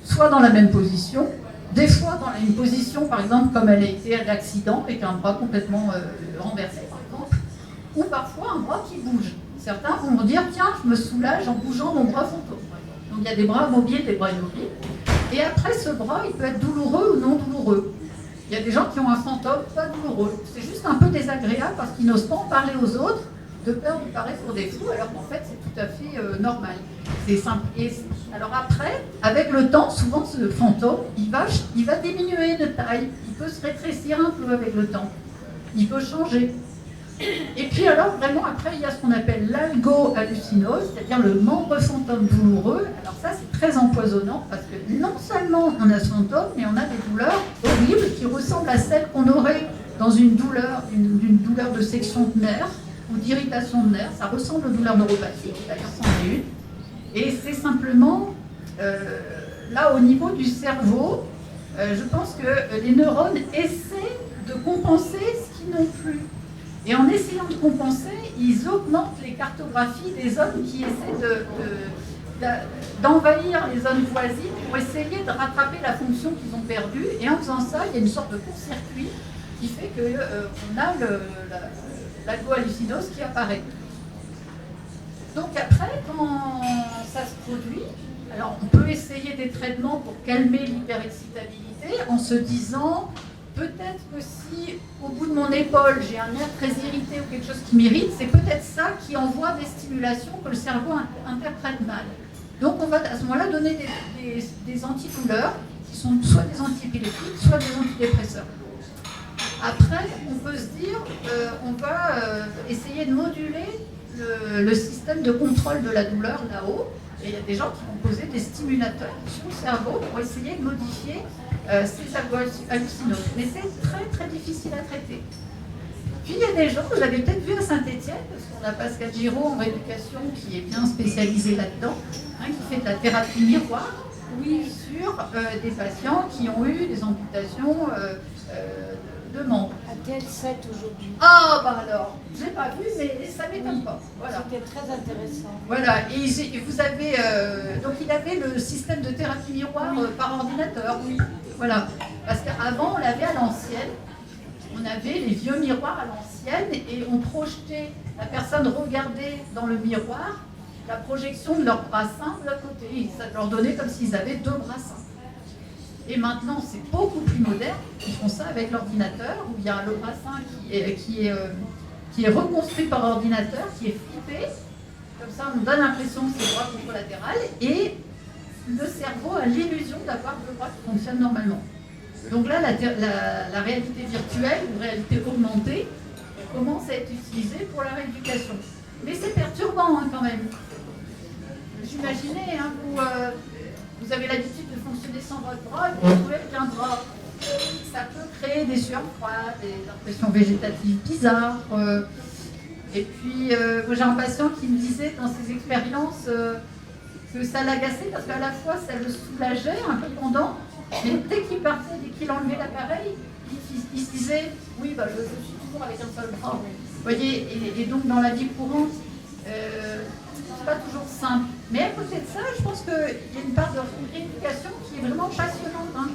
soit dans la même position, des fois dans une position, par exemple, comme elle a été à l'accident, avec un bras complètement renversé, par exemple, ou parfois un bras qui bouge. Certains vont dire, tiens, je me soulage en bougeant mon bras fantôme. Donc il y a des bras mobiles, des bras immobiles. Et après, ce bras, il peut être douloureux ou non douloureux. Il y a des gens qui ont un fantôme pas douloureux. C'est juste un peu désagréable parce qu'ils n'osent pas en parler aux autres, de peur de paraître pour des fous, alors qu'en fait c'est tout à fait normal. C'est simple. Et alors après, avec le temps, souvent ce fantôme, il va diminuer de taille, il peut se rétrécir un peu avec le temps, il peut changer. Et puis alors vraiment après, il y a ce qu'on appelle l'algo-hallucinose, c'est-à-dire le membre fantôme douloureux. Alors ça c'est très empoisonnant parce que non seulement on a ce fantôme, mais on a des douleurs horribles qui ressemblent à celles qu'on aurait dans une douleur de section de nerfs ou d'irritation de nerfs. Ça ressemble aux douleurs neuropathiques, d'ailleurs c'en est une. Et c'est simplement, là au niveau du cerveau, je pense que les neurones essaient de compenser ce qu'ils n'ont plus. Et en essayant de compenser, ils augmentent les cartographies des zones qui essaient d'envahir les zones voisines pour essayer de rattraper la fonction qu'ils ont perdue. Et en faisant ça, il y a une sorte de court-circuit qui fait qu'on a l'algo-hallucinose qui apparaît. Donc après, quand ça se produit, alors on peut essayer des traitements pour calmer l'hyperexcitabilité en se disant peut-être que si au bout de mon épaule j'ai un nerf très irrité ou quelque chose qui m'irrite, c'est peut-être ça qui envoie des stimulations que le cerveau interprète mal. Donc on va à ce moment-là donner des antidouleurs qui sont soit des antiépileptiques, soit des antidépresseurs. Après, on peut se dire, on va essayer de moduler le système de contrôle de la douleur là-haut. Et il y a des gens qui vont poser des stimulateurs sur le cerveau pour essayer de modifier ces algo-hallucinoses. Mais c'est très très difficile à traiter. Puis il y a des gens, vous l'avez peut-être vu à Saint-Étienne, parce qu'on a Pascal Giraud en rééducation qui est bien spécialisé là-dedans, hein, qui fait de la thérapie miroir, oui, sur des patients qui ont eu des amputations de membres. À quel set aujourd'hui? Ah, bah alors, je n'ai pas vu, mais ça ne m'étonne pas. Voilà. C'était très intéressant. Voilà, et vous avez. Donc, il avait le système de thérapie miroir par ordinateur, oui. Voilà. Parce qu'avant, on l'avait à l'ancienne. On avait les vieux miroirs à l'ancienne et on projetait, la personne regardait dans le miroir la projection de leur brassin de l'autre côté. Ça leur donnait comme s'ils avaient deux brassins. Et maintenant, c'est beaucoup plus moderne. Ils font ça avec l'ordinateur, où il y a le bassin qui est reconstruit par ordinateur, qui est flippé. Comme ça, on donne l'impression que c'est droit contralatéral. Et le cerveau a l'illusion d'avoir deux bras qui fonctionnent normalement. Donc là, la réalité virtuelle ou réalité augmentée commence à être utilisée pour la rééducation. Mais c'est perturbant hein, quand même. J'imaginais, hein, vous avez l'habitude de fonctionner sans votre bras, et vous vous trouvez avec un bras. Ça peut créer des sueurs froides, des impressions végétatives bizarres. Et puis, j'ai un patient qui me disait dans ses expériences que ça l'agaçait parce qu'à la fois ça le soulageait un peu pendant, mais dès qu'il partait, dès qu'il enlevait l'appareil, il se disait oui, bah, je suis toujours avec un seul bras. Vous voyez, et donc dans la vie courante, c'est pas toujours simple. Mais à côté de ça, je pense qu'il y a une part de rééducation qui est vraiment passionnante. Hein.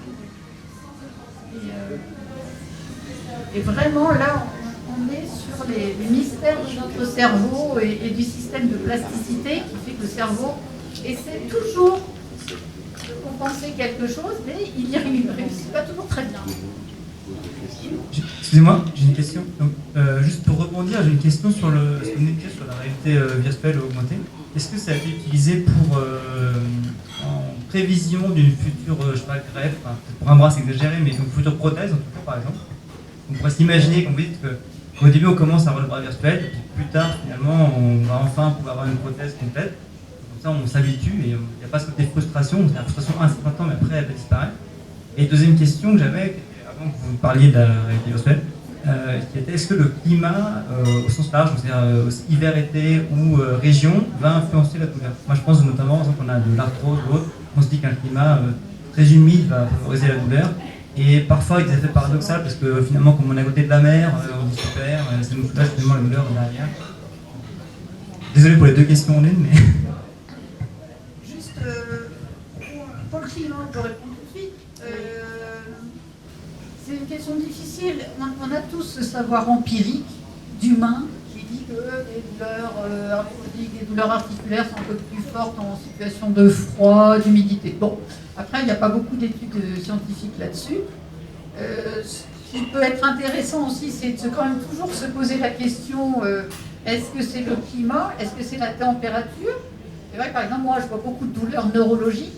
Et vraiment là, on est sur les mystères de notre cerveau et du système de plasticité qui fait que le cerveau essaie toujours de compenser quelque chose, mais il n'y réussit pas toujours très bien. Excusez-moi, j'ai une question. Donc, juste pour rebondir, j'ai une question sur ce que vous venez de dire sur la réalité virtuelle augmentée. Est-ce que ça a été utilisé pour en prévision d'une future, je sais pas, greffe, enfin, pour un bras c'est exagéré, mais une future prothèse en tout cas par exemple? On pourrait s'imaginer, comme vous dites, qu'au début on commence à avoir le bras virtuel, et puis plus tard finalement on va enfin pouvoir avoir une prothèse complète. Comme ça on s'habitue et il n'y a pas ce côté frustration, c'est la frustration un certain temps mais après elle disparaît. Et deuxième question que j'avais, avant que vous parliez de la réalité virtuelle, qui était est-ce que le climat au sens large, c'est-à-dire hiver, été ou région, va influencer la douleur? Moi je pense notamment qu'on a de l'arthrose ou autre, on se dit qu'un climat très humide va favoriser la douleur. Et parfois il y a des effets paradoxaux parce que finalement comme on est à côté de la mer, on dit super, ça nous soulage finalement la douleur derrière. Désolé pour les deux questions en une, mais... Juste pour le climat, je réponds tout de suite. C'est une question difficile. On a tous ce savoir empirique d'humain qui dit que les douleurs arthrosiques, les douleurs articulaires sont un peu plus fortes en situation de froid, d'humidité. Bon, après, il n'y a pas beaucoup d'études scientifiques là-dessus. Ce qui peut être intéressant aussi, c'est de quand même toujours se poser la question est-ce que c'est le climat? Est-ce que c'est la température? C'est vrai que par exemple, moi, je vois beaucoup de douleurs neurologiques,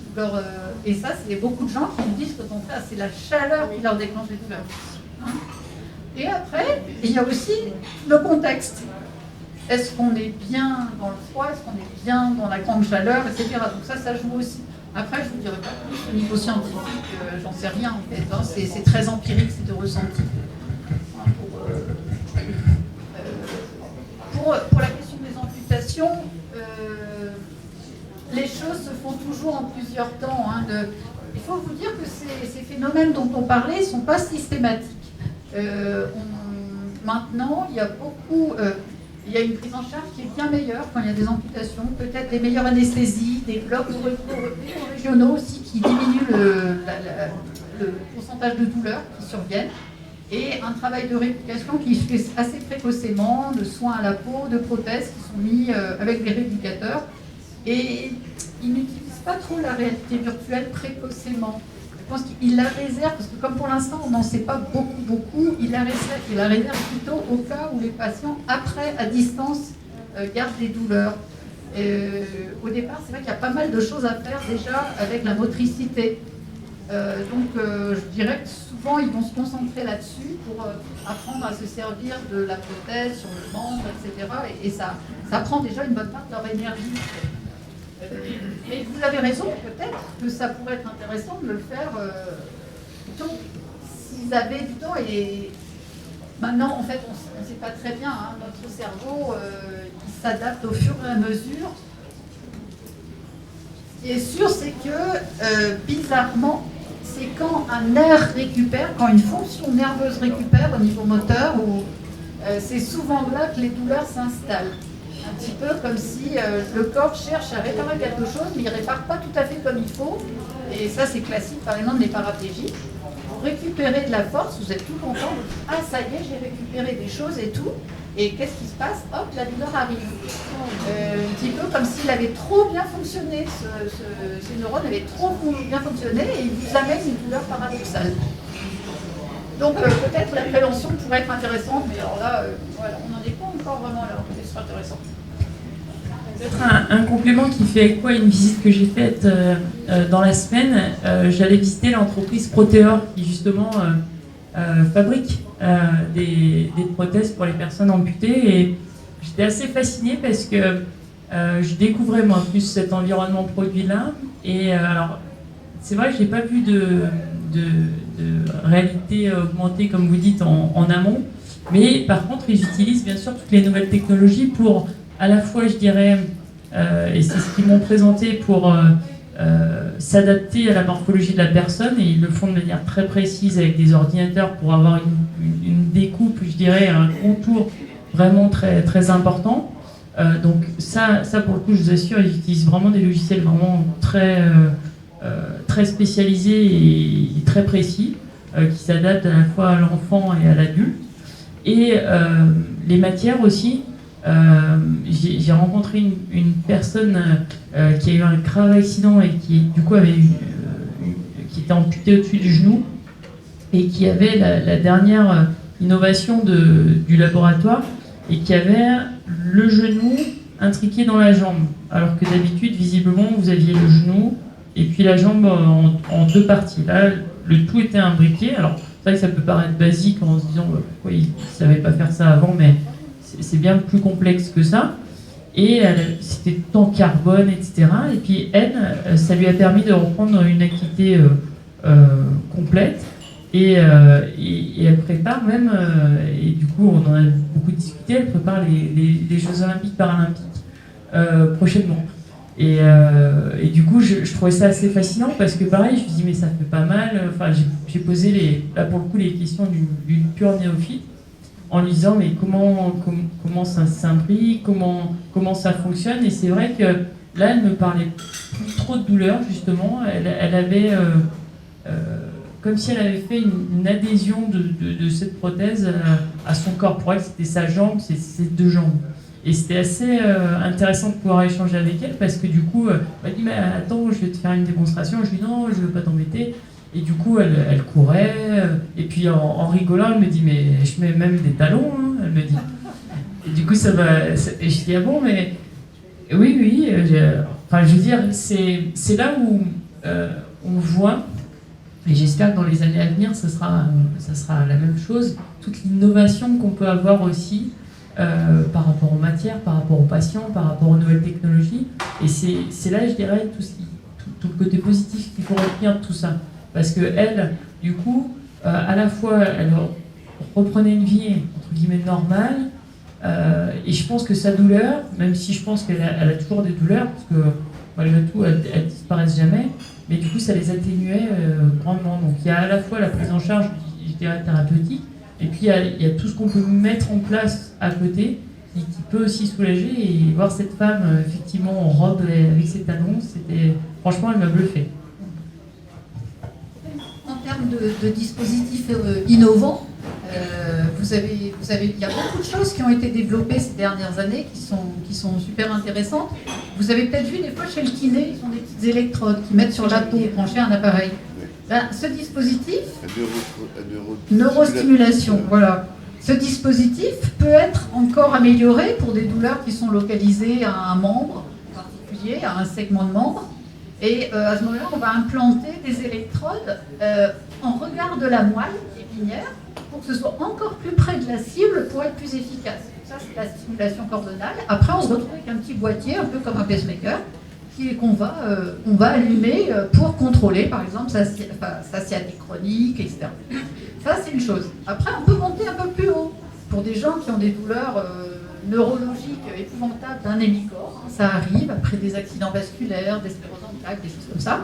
et ça, c'est beaucoup de gens qui me disent qu'au contraire, c'est la chaleur qui leur déclenche les douleurs. Hein? Et après, il y a aussi le contexte. Est-ce qu'on est bien dans le froid? Est-ce qu'on est bien dans la grande chaleur, etc. Donc ça joue aussi. Après, je ne vous dirai pas plus au niveau scientifique, j'en sais rien en fait. Hein. C'est très empirique, c'est de ressenti. Hein, pour la question des amputations, les choses se font toujours en plusieurs temps. Hein, il faut vous dire que ces phénomènes dont on parlait ne sont pas systématiques. Maintenant, il y a beaucoup... il y a une prise en charge qui est bien meilleure quand il y a des amputations, peut-être des meilleures anesthésies, des blocs régionaux aussi qui diminuent le pourcentage de douleurs qui surviennent, et un travail de rééducation qui se fait assez précocement, de soins à la peau, de prothèses qui sont mis avec des rééducateurs, et ils n'utilisent pas trop la réalité virtuelle précocement. Je pense qu'il la réserve, parce que comme pour l'instant on n'en sait pas beaucoup, il la réserve plutôt au cas où les patients, après, à distance, gardent des douleurs. Au départ, c'est vrai qu'il y a pas mal de choses à faire déjà avec la motricité. Donc je dirais que souvent ils vont se concentrer là-dessus pour apprendre à se servir de la prothèse sur le membre, etc. Et ça prend déjà une bonne part de leur énergie. Mais vous avez raison, peut-être que ça pourrait être intéressant de le faire plutôt s'ils avaient du temps. Et maintenant, en fait, on ne sait pas très bien. Hein, notre cerveau, il s'adapte au fur et à mesure. Ce qui est sûr, c'est que, bizarrement, c'est quand un nerf récupère, quand une fonction nerveuse récupère au niveau moteur, c'est souvent là que les douleurs s'installent. Un petit peu comme si le corps cherche à réparer quelque chose, mais il ne répare pas tout à fait comme il faut. Et ça, c'est classique, par exemple, des paraplégiques. vous récupérez de la force, vous êtes tout content, ah ça y est, j'ai récupéré des choses et tout, et qu'est-ce qui se passe? Hop, la douleur arrive. Un petit peu comme s'il avait trop bien fonctionné, ces neurones avaient trop bien fonctionné, et il vous amène une douleur paradoxale. Donc peut-être la prévention pourrait être intéressante, mais alors là, voilà, on n'en est pas encore vraiment là, mais ce sera intéressant. Peut-être un complément qui fait écho à une visite que j'ai faite dans la semaine. J'allais visiter l'entreprise Proteor qui justement fabrique des prothèses pour les personnes amputées, et j'étais assez fascinée parce que je découvrais moi plus cet environnement produit-là, et alors c'est vrai que je n'ai pas vu de réalité augmentée comme vous dites en amont, mais par contre ils utilisent bien sûr toutes les nouvelles technologies pour à la fois, je dirais, et c'est ce qu'ils m'ont présenté, pour s'adapter à la morphologie de la personne, et ils le font de manière très précise avec des ordinateurs pour avoir une découpe, je dirais, un contour vraiment très, très important. Donc ça pour le coup, je vous assure, ils utilisent vraiment des logiciels vraiment très, très spécialisés et très précis, qui s'adaptent à la fois à l'enfant et à l'adulte. Et les matières aussi. J'ai rencontré une personne qui a eu un grave accident et qui du coup qui était amputée au-dessus du genou, et qui avait la dernière innovation du laboratoire, et qui avait le genou intriqué dans la jambe, alors que d'habitude visiblement vous aviez le genou et puis la jambe en deux parties. Là le tout était imbriqué. Alors c'est vrai que ça peut paraître basique en se disant pourquoi ils ne savaient pas faire ça avant, mais c'est bien plus complexe que ça. Et c'était tout en carbone, etc. Et puis elle, ça lui a permis de reprendre une activité complète. Et elle prépare même, et du coup on en a beaucoup discuté, elle prépare les Jeux Olympiques Paralympiques prochainement. Et du coup je trouvais ça assez fascinant, parce que pareil, je me dis mais ça fait pas mal. Enfin, j'ai posé là pour le coup les questions d'une pure néophyte, en lui disant mais comment ça s'imbrique, comment ça fonctionne. Et c'est vrai que là elle me parlait plus trop de douleur justement, elle avait comme si elle avait fait une adhésion de cette prothèse à son corps. Pour elle c'était sa jambe, c'est ses deux jambes, et c'était assez intéressant de pouvoir échanger avec elle, parce que du coup elle m'a dit mais attends, je vais te faire une démonstration. Je lui dis non, je veux pas t'embêter. Et du coup, elle courait, et puis en rigolant, elle me dit mais je mets même des talons, hein, elle me dit. Et du coup, ça va. Et je dis ah bon, mais oui. Enfin, je veux dire, c'est là où on voit, et j'espère que dans les années à venir, ça sera la même chose, toute l'innovation qu'on peut avoir aussi par rapport aux matières, par rapport aux patients, par rapport aux nouvelles technologies. Et c'est là, je dirais, tout le côté positif qu'il faut retenir de tout ça. Parce qu'elle, du coup, à la fois, elle reprenait une vie, entre guillemets, normale, et je pense que sa douleur, même si je pense qu'elle a toujours des douleurs, parce que malgré tout, elles ne disparaissent jamais, mais du coup, ça les atténuait grandement. Donc il y a à la fois la prise en charge, je dirais, thérapeutique, et puis il y a tout ce qu'on peut mettre en place à côté, qui peut aussi soulager. Et voir cette femme, effectivement, en robe avec ses talons, franchement, elle m'a bluffé. En termes de dispositifs innovants, il y a beaucoup de choses qui ont été développées ces dernières années qui sont super intéressantes. Vous avez peut-être vu des fois chez le kiné, ils ont des petites électrodes qui mettent sur la peau, brancher un appareil. Ben, ce dispositif, neurostimulation, voilà. Ce dispositif peut être encore amélioré pour des douleurs qui sont localisées à un membre particulier, à un segment de membre. Et à ce moment-là, on va implanter des électrodes en regard de la moelle épinière pour que ce soit encore plus près de la cible pour être plus efficace. Ça, c'est la stimulation cordonale. Après, on se retrouve avec un petit boîtier, un peu comme un pacemaker, qu'on va allumer pour contrôler, par exemple, sa sciatique chronique, etc. Ça, c'est une chose. Après, on peut monter un peu plus haut. Pour des gens qui ont des douleurs neurologiques épouvantables d'un hémicorps, ça arrive après des accidents vasculaires, des scléroses en plaques, des choses comme ça.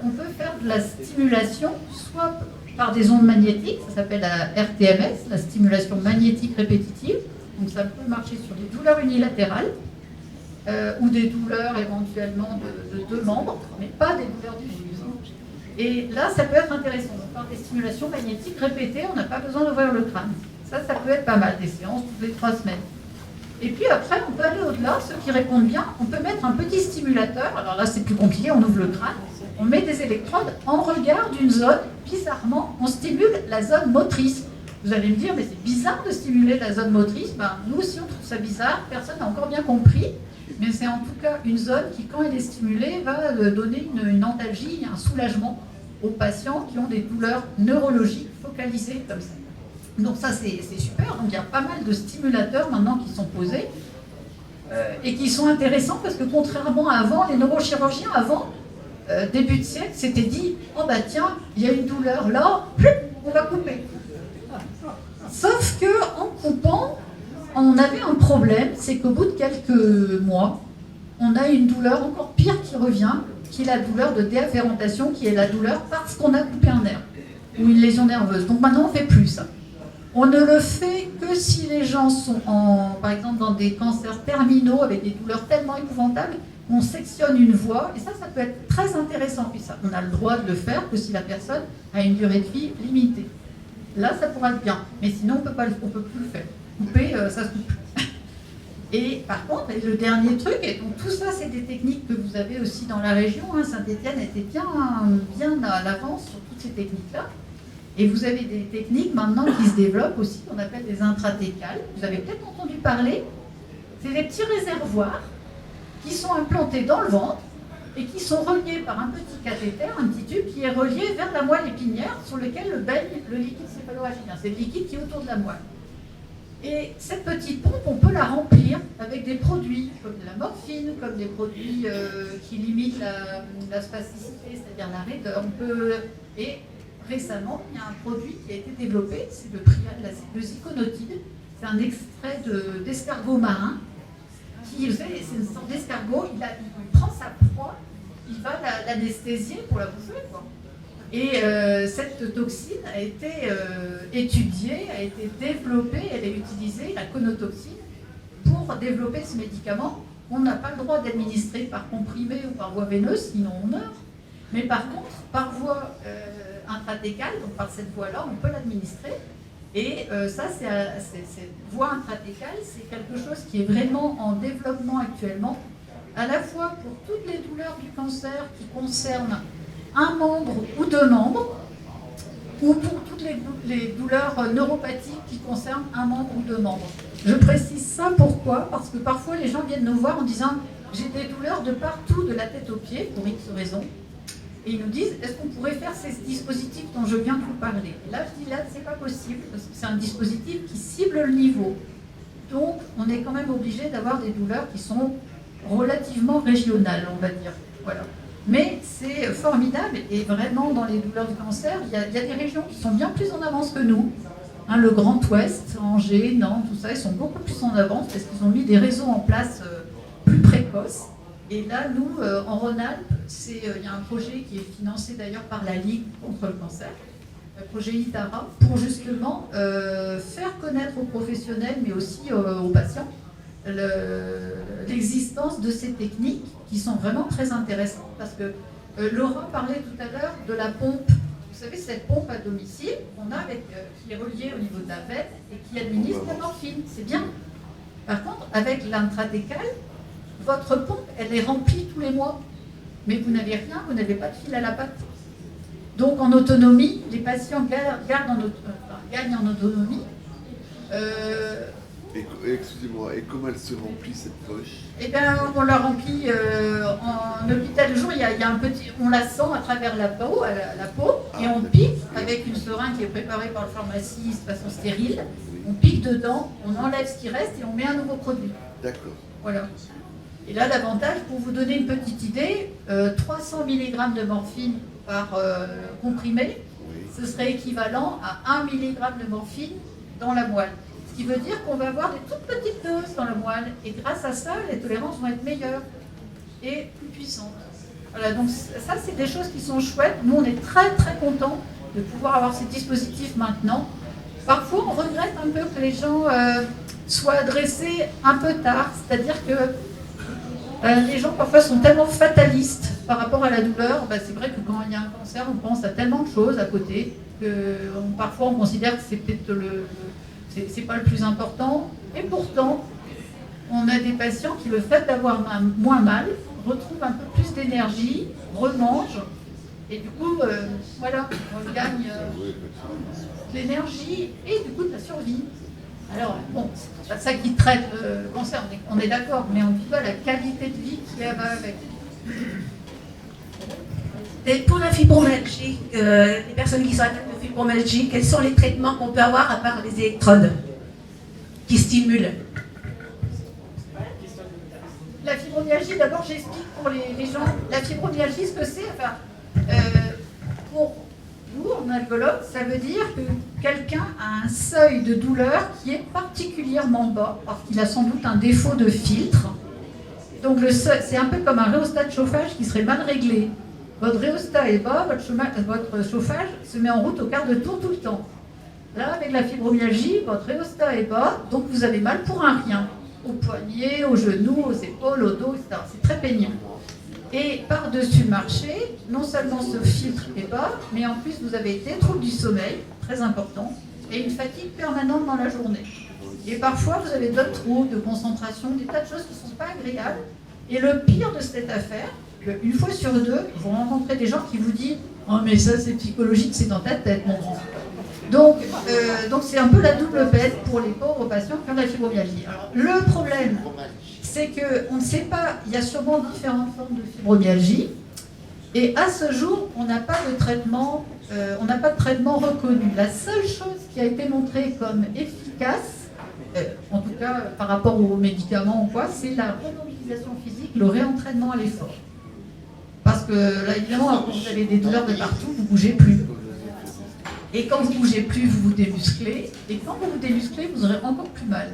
On peut faire de la stimulation, soit par des ondes magnétiques, ça s'appelle la RTMS, la stimulation magnétique répétitive. Donc ça peut marcher sur des douleurs unilatérales, ou des douleurs éventuellement de deux membres, mais pas des douleurs diffuses. Et là, ça peut être intéressant. Donc, par des stimulations magnétiques répétées, on n'a pas besoin d'ouvrir le crâne. Ça peut être pas mal, des séances toutes les 3 semaines. Et puis après, on peut aller au-delà. Ceux qui répondent bien, on peut mettre un petit stimulateur. Alors là, c'est plus compliqué, on ouvre le crâne. On met des électrodes en regard d'une zone. Bizarrement, on stimule la zone motrice. Vous allez me dire, mais c'est bizarre de stimuler la zone motrice. Ben, nous aussi, on trouve ça bizarre. Personne n'a encore bien compris. Mais c'est en tout cas une zone qui, quand elle est stimulée, va donner une antalgie, un soulagement aux patients qui ont des douleurs neurologiques focalisées comme ça. Donc ça, c'est super. Donc il y a pas mal de stimulateurs maintenant qui sont posés et qui sont intéressants parce que contrairement à avant, les neurochirurgiens avant, début de siècle, s'étaient dit « Oh bah tiens, il y a une douleur là, on va couper ». Sauf qu'en coupant, on avait un problème, c'est qu'au bout de quelques mois, on a une douleur encore pire qui revient, qui est la douleur de déafférentation, qui est la douleur parce qu'on a coupé un nerf ou une lésion nerveuse. Donc maintenant, on ne fait plus ça. On ne le fait que si les gens sont, par exemple, dans des cancers terminaux avec des douleurs tellement épouvantables, on sectionne une voie, et ça peut être très intéressant. Puis ça, on a le droit de le faire que si la personne a une durée de vie limitée. Là, ça pourra être bien, mais sinon, on ne peut plus le faire. Couper, ça se coupe plus. Et par contre, le dernier truc, et donc tout ça, c'est des techniques que vous avez aussi dans la région. Saint-Étienne était bien à l'avance sur toutes ces techniques-là. Et vous avez des techniques maintenant qui se développent aussi, qu'on appelle des intratécales. Vous avez peut-être entendu parler. C'est des petits réservoirs qui sont implantés dans le ventre et qui sont reliés par un petit cathéter, un petit tube qui est relié vers la moelle épinière sur lequel baigne le liquide céphalorachidien. C'est le liquide qui est autour de la moelle. Et cette petite pompe, on peut la remplir avec des produits comme de la morphine, comme des produits qui limitent la spasticité, c'est-à-dire la raideur. Et récemment, il y a un produit qui a été développé, c'est le ziconotide. C'est un extrait d'escargot marin. C'est une sorte d'escargot, il prend sa proie, il va l'anesthésier pour la bouffer, quoi. Et cette toxine a été étudiée, a été développée, elle est utilisée, la conotoxine, pour développer ce médicament. On n'a pas le droit d'administrer par comprimé ou par voie veineuse, sinon on meurt. Mais par contre, par voie intratécale, donc par cette voie-là, on peut l'administrer. Et cette voie intratécale, c'est quelque chose qui est vraiment en développement actuellement, à la fois pour toutes les douleurs du cancer qui concernent un membre ou 2 membres, ou pour toutes les douleurs neuropathiques qui concernent un membre ou 2 membres. Je précise ça pourquoi ? Parce que parfois les gens viennent nous voir en disant « j'ai des douleurs de partout, de la tête aux pieds, pour X raisons ». Et ils nous disent « est-ce qu'on pourrait faire ces dispositifs dont je viens de vous parler ?» Et là, je dis « là, c'est pas possible, parce que c'est un dispositif qui cible le niveau. Donc, on est quand même obligé d'avoir des douleurs qui sont relativement régionales, on va dire. Voilà. Mais c'est formidable, et vraiment, dans les douleurs du cancer, il y a des régions qui sont bien plus en avance que nous. Le Grand Ouest, Angers, Nantes, tout ça, ils sont beaucoup plus en avance parce qu'ils ont mis des réseaux en place plus précoces. Et là, nous, en Rhône-Alpes, il y a un projet qui est financé d'ailleurs par la Ligue contre le cancer, le projet ITARA, pour justement faire connaître aux professionnels, mais aussi aux patients, l'existence de ces techniques qui sont vraiment très intéressantes. Parce que Laura parlait tout à l'heure de la pompe. Vous savez, cette pompe à domicile qu'on a qui est reliée au niveau de la veine et qui administre la morphine. C'est bien. Par contre, avec l'intratécale, votre pompe, elle est remplie tous les mois. Mais vous n'avez rien, vous n'avez pas de fil à la patte. Donc en autonomie, les patients gagnent en autonomie. Excusez-moi, et comment elle se remplit cette poche? Eh bien, on la remplit en hôpital de jour. Il y a un petit, on la sent à travers la peau, et on pique avec une seringue qui est préparée par le pharmaciste de façon stérile. On pique dedans, on enlève ce qui reste et on met un nouveau produit. D'accord. Voilà. Et là, l'avantage, pour vous donner une petite idée, 300 mg de morphine par comprimé, ce serait équivalent à 1 mg de morphine dans la moelle. Ce qui veut dire qu'on va avoir des toutes petites doses dans la moelle. Et grâce à ça, les tolérances vont être meilleures et plus puissantes. Voilà, donc ça, c'est des choses qui sont chouettes. Nous, on est très, très contents de pouvoir avoir ces dispositifs maintenant. Parfois, on regrette un peu que les gens soient adressés un peu tard. C'est-à-dire que les gens, parfois, sont tellement fatalistes par rapport à la douleur, c'est vrai que quand il y a un cancer, on pense à tellement de choses à côté que parfois on considère que c'est peut-être c'est pas le plus important. Et pourtant, on a des patients qui, le fait d'avoir moins mal, retrouvent un peu plus d'énergie, remangent, et du coup, voilà, on gagne de l'énergie et du coup de la survie. Alors, bon, c'est pas ça qui traite le cancer, on est d'accord, mais on dit pas la qualité de vie qui va avec. Et pour la fibromyalgie, les personnes qui sont atteintes de fibromyalgie, quels sont les traitements qu'on peut avoir à part les électrodes qui stimulent? La fibromyalgie, d'abord j'explique pour les gens, la fibromyalgie, ce que c'est, pour nous, en algologue, ça veut dire que quelqu'un a un seuil de douleur qui est particulièrement bas, parce qu'il a sans doute un défaut de filtre. Donc c'est un peu comme un rhéostat de chauffage qui serait mal réglé. Votre rhéostat est bas, votre chauffage se met en route au quart de tour tout le temps. Là, avec la fibromyalgie, votre rhéostat est bas, donc vous avez mal pour un rien. Aux poignets, aux genoux, aux épaules, au dos, etc. C'est très pénible. Et par-dessus le marché, non seulement ce filtre est bas, mais en plus vous avez des troubles du sommeil, très importants, et une fatigue permanente dans la journée. Et parfois vous avez d'autres troubles de concentration, des tas de choses qui ne sont pas agréables. Et le pire de cette affaire, qu'une fois sur deux, vous rencontrez des gens qui vous disent « Oh mais ça c'est psychologique, c'est dans ta tête mon grand ». Donc c'est un peu la double peine pour les pauvres patients qui ont de la fibromyalgie. Alors, le problème, c'est qu'on ne sait pas, il y a sûrement différentes formes de fibromyalgie, et à ce jour, on n'a pas de traitement, reconnu. La seule chose qui a été montrée comme efficace, en tout cas par rapport aux médicaments ou quoi, c'est la remobilisation physique, le réentraînement à l'effort. Parce que là, évidemment, quand vous avez des douleurs de partout, vous ne bougez plus. Et quand vous ne bougez plus, vous vous démusclez. Et quand vous vous démusclez, vous aurez encore plus mal.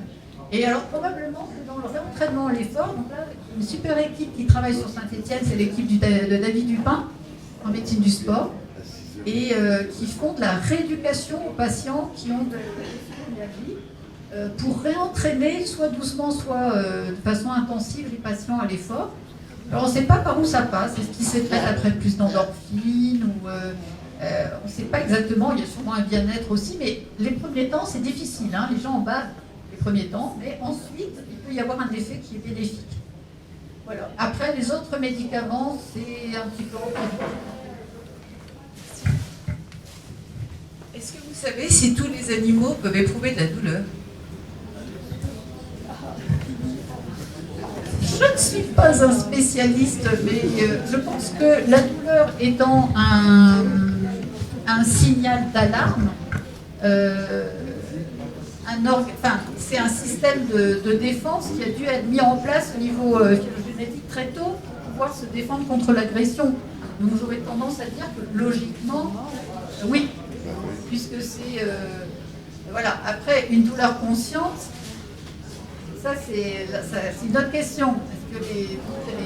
Et alors, probablement que dans le réentraînement à l'effort, donc là, une super équipe qui travaille sur Saint-Etienne, c'est l'équipe de David Dupin, en médecine du sport, et qui font de la rééducation aux patients qui ont de la fibromyalgie pour réentraîner, soit doucement, soit de façon intensive, les patients à l'effort. Alors, on ne sait pas par où ça passe. Est-ce qu'ils se fait après plus d'endorphine ou... on ne sait pas exactement, il y a sûrement un bien-être aussi, mais les premiers temps, c'est difficile. Hein, les gens en bas les premiers temps, mais ensuite, il peut y avoir un effet qui est bénéfique. Voilà. Après, les autres médicaments, c'est un petit peu représenté. Est-ce que vous savez si tous les animaux peuvent éprouver de la douleur? Je ne suis pas un spécialiste, mais je pense que la douleur étant un signal d'alarme, c'est un système de défense qui a dû être mis en place au niveau phylogénétique très tôt pour pouvoir se défendre contre l'agression. Donc j'aurais tendance à dire que logiquement, oui, puisque c'est... voilà. Après, une douleur consciente, ça c'est une autre question. Est-ce que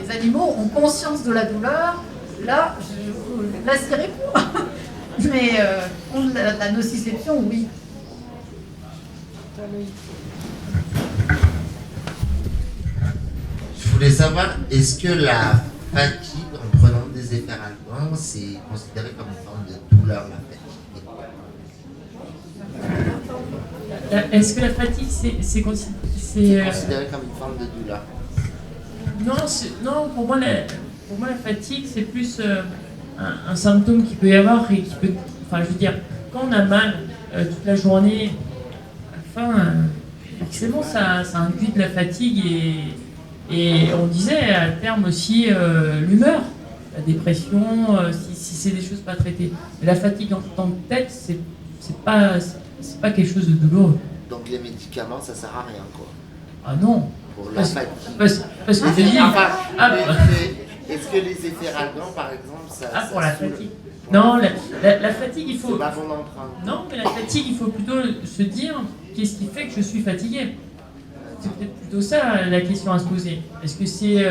les animaux ont conscience de la douleur? Là, je vous glacierai pour. Mais la nociception, oui. Je voulais savoir, est-ce que la fatigue en prenant des efferalgan, c'est considéré comme une forme de douleur, la fatigue? Est-ce que la fatigue, c'est considéré comme une forme de douleur? Non, pour moi, la fatigue, c'est plus un symptôme qu'il peut y avoir et qui peut... Enfin, je veux dire, quand on a mal toute la journée, à la fin, forcément, ça induit de la fatigue et on disait à terme aussi l'humeur, la dépression, si c'est des choses pas traitées. Mais la fatigue en tant que telle, c'est pas quelque chose de douloureux. Donc les médicaments, ça sert à rien, quoi. Ah non. Pour la fatigue. Parce que je dis... Est-ce que les efferalgan, par exemple, ça... pour la fatigue. Non, la fatigue, il faut... C'est pas bon emprunt. Non, mais la fatigue, il faut plutôt se dire qu'est-ce qui fait que je suis fatigué. C'est peut-être plutôt ça la question à se poser. Est-ce que c'est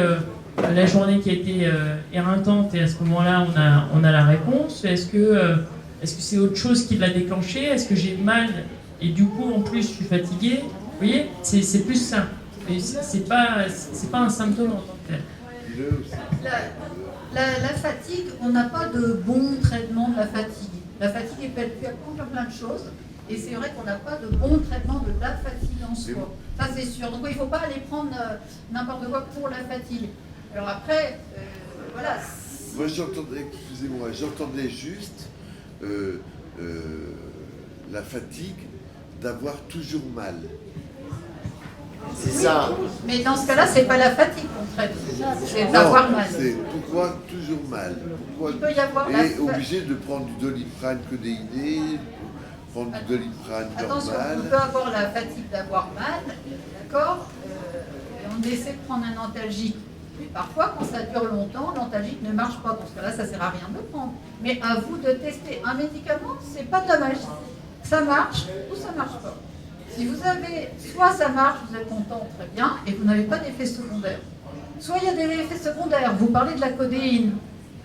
la journée qui a été éreintante et à ce moment-là on a la réponse? Est-ce que c'est autre chose qui l'a déclenché? Est-ce que j'ai mal et du coup en plus je suis fatigué? Vous voyez, c'est plus ça. Et c'est pas un symptôme en tant que tel. la fatigue, on n'a pas de bon traitement de la fatigue. La fatigue est due à plein de choses. Et c'est vrai qu'on n'a pas de bon traitement de la fatigue en soi. Ça, c'est sûr. Donc, il ne faut pas aller prendre n'importe quoi pour la fatigue. Alors après, voilà. Moi, j'entendais juste la fatigue d'avoir toujours mal. C'est ça. Mais dans ce cas-là, c'est pas la fatigue qu'on traite. C'est d'avoir mal. C'est pourquoi toujours mal. Pourquoi... Il peut y avoir et obligé de prendre du Doliprane codéiné, prendre du Doliprane Attention, normal. on peut avoir la fatigue d'avoir mal, d'accord, et on essaie de prendre un antalgique. Mais parfois, quand ça dure longtemps, l'antalgique ne marche pas. Dans ce cas-là, ça ne sert à rien de le prendre. Mais à vous de tester. Un médicament, c'est pas de la magie. Ça marche ou ça ne marche pas. Si vous avez, soit ça marche, vous êtes content, très bien, et vous n'avez pas d'effet secondaire. Soit il y a des effets secondaires. Vous parlez de la codéine.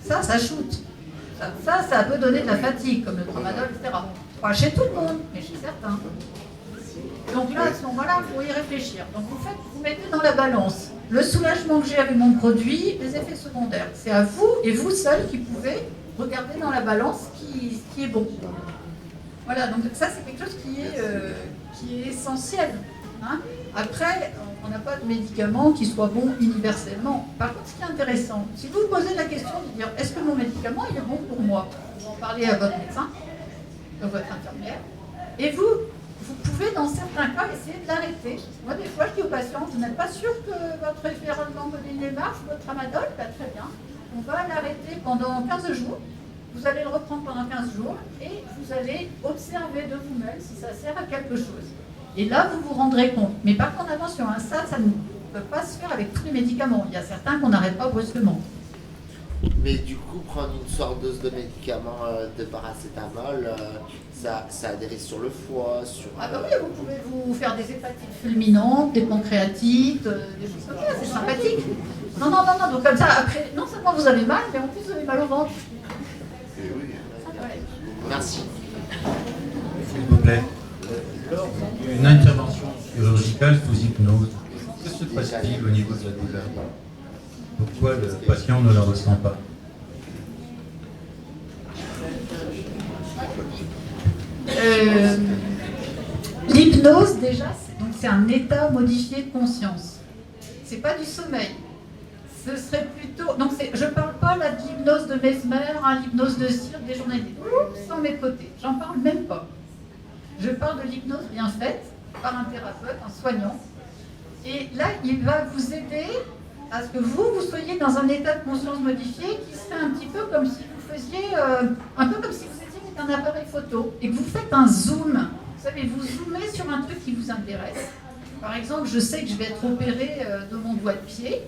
Ça shoot. Ça peut donner de la fatigue, comme le tramadol, etc. Pas chez tout le monde, mais chez certains. Donc là, à ce moment-là, il faut y réfléchir. Donc vous mettez dans la balance le soulagement que j'ai avec mon produit, les effets secondaires. C'est à vous et vous seul qui pouvez regarder dans la balance ce qui est bon. Voilà, donc ça c'est quelque chose qui est essentiel. Hein. Après, on n'a pas de médicament qui soit bon universellement. Par contre, ce qui est intéressant, si vous vous posez la question de dire est-ce que mon médicament il est bon pour moi, vous en parlez à votre médecin, à votre infirmière, et vous pouvez dans certains cas essayer de l'arrêter. Moi, des fois, je dis aux patients, vous n'êtes pas sûr que votre référencement codéiné marche, votre tramadol, très bien, on va l'arrêter pendant 15 jours. Vous allez le reprendre pendant 15 jours et vous allez observer de vous-même si ça sert à quelque chose. Et là, vous vous rendrez compte. Mais par contre, attention, hein, ça ne peut pas se faire avec tous les médicaments. Il y a certains qu'on n'arrête pas brusquement. Mais du coup, prendre une sorte dose de médicament de paracétamol, ça a des risques sur le foie, sur... Ah bah oui, vous pouvez vous faire des hépatites fulminantes, des pancréatites, des choses comme ça, c'est sympathique. Non, donc comme ça, après, non seulement vous avez mal, mais en plus vous avez mal au ventre. Merci. S'il vous plaît. Lors d'une intervention chirurgicale sous hypnose, que se passe-t-il au niveau de la douleur? Pourquoi le patient ne la ressent pas? L'hypnose, déjà, c'est un état modifié de conscience. C'est pas du sommeil. Ce serait plutôt... Donc, je parle pas là de l'hypnose de Mesmer, l'hypnose de Cirque, des journalistes. Sans mes côtés. J'en parle même pas. Je parle de l'hypnose bien faite par un thérapeute, un soignant. Et là, il va vous aider à ce que vous soyez dans un état de conscience modifié qui serait un petit peu comme si vous faisiez... un peu comme si vous étiez avec un appareil photo et que vous faites un zoom. Vous savez, vous zoomez sur un truc qui vous intéresse. Par exemple, je sais que je vais être opérée de mon doigt de pied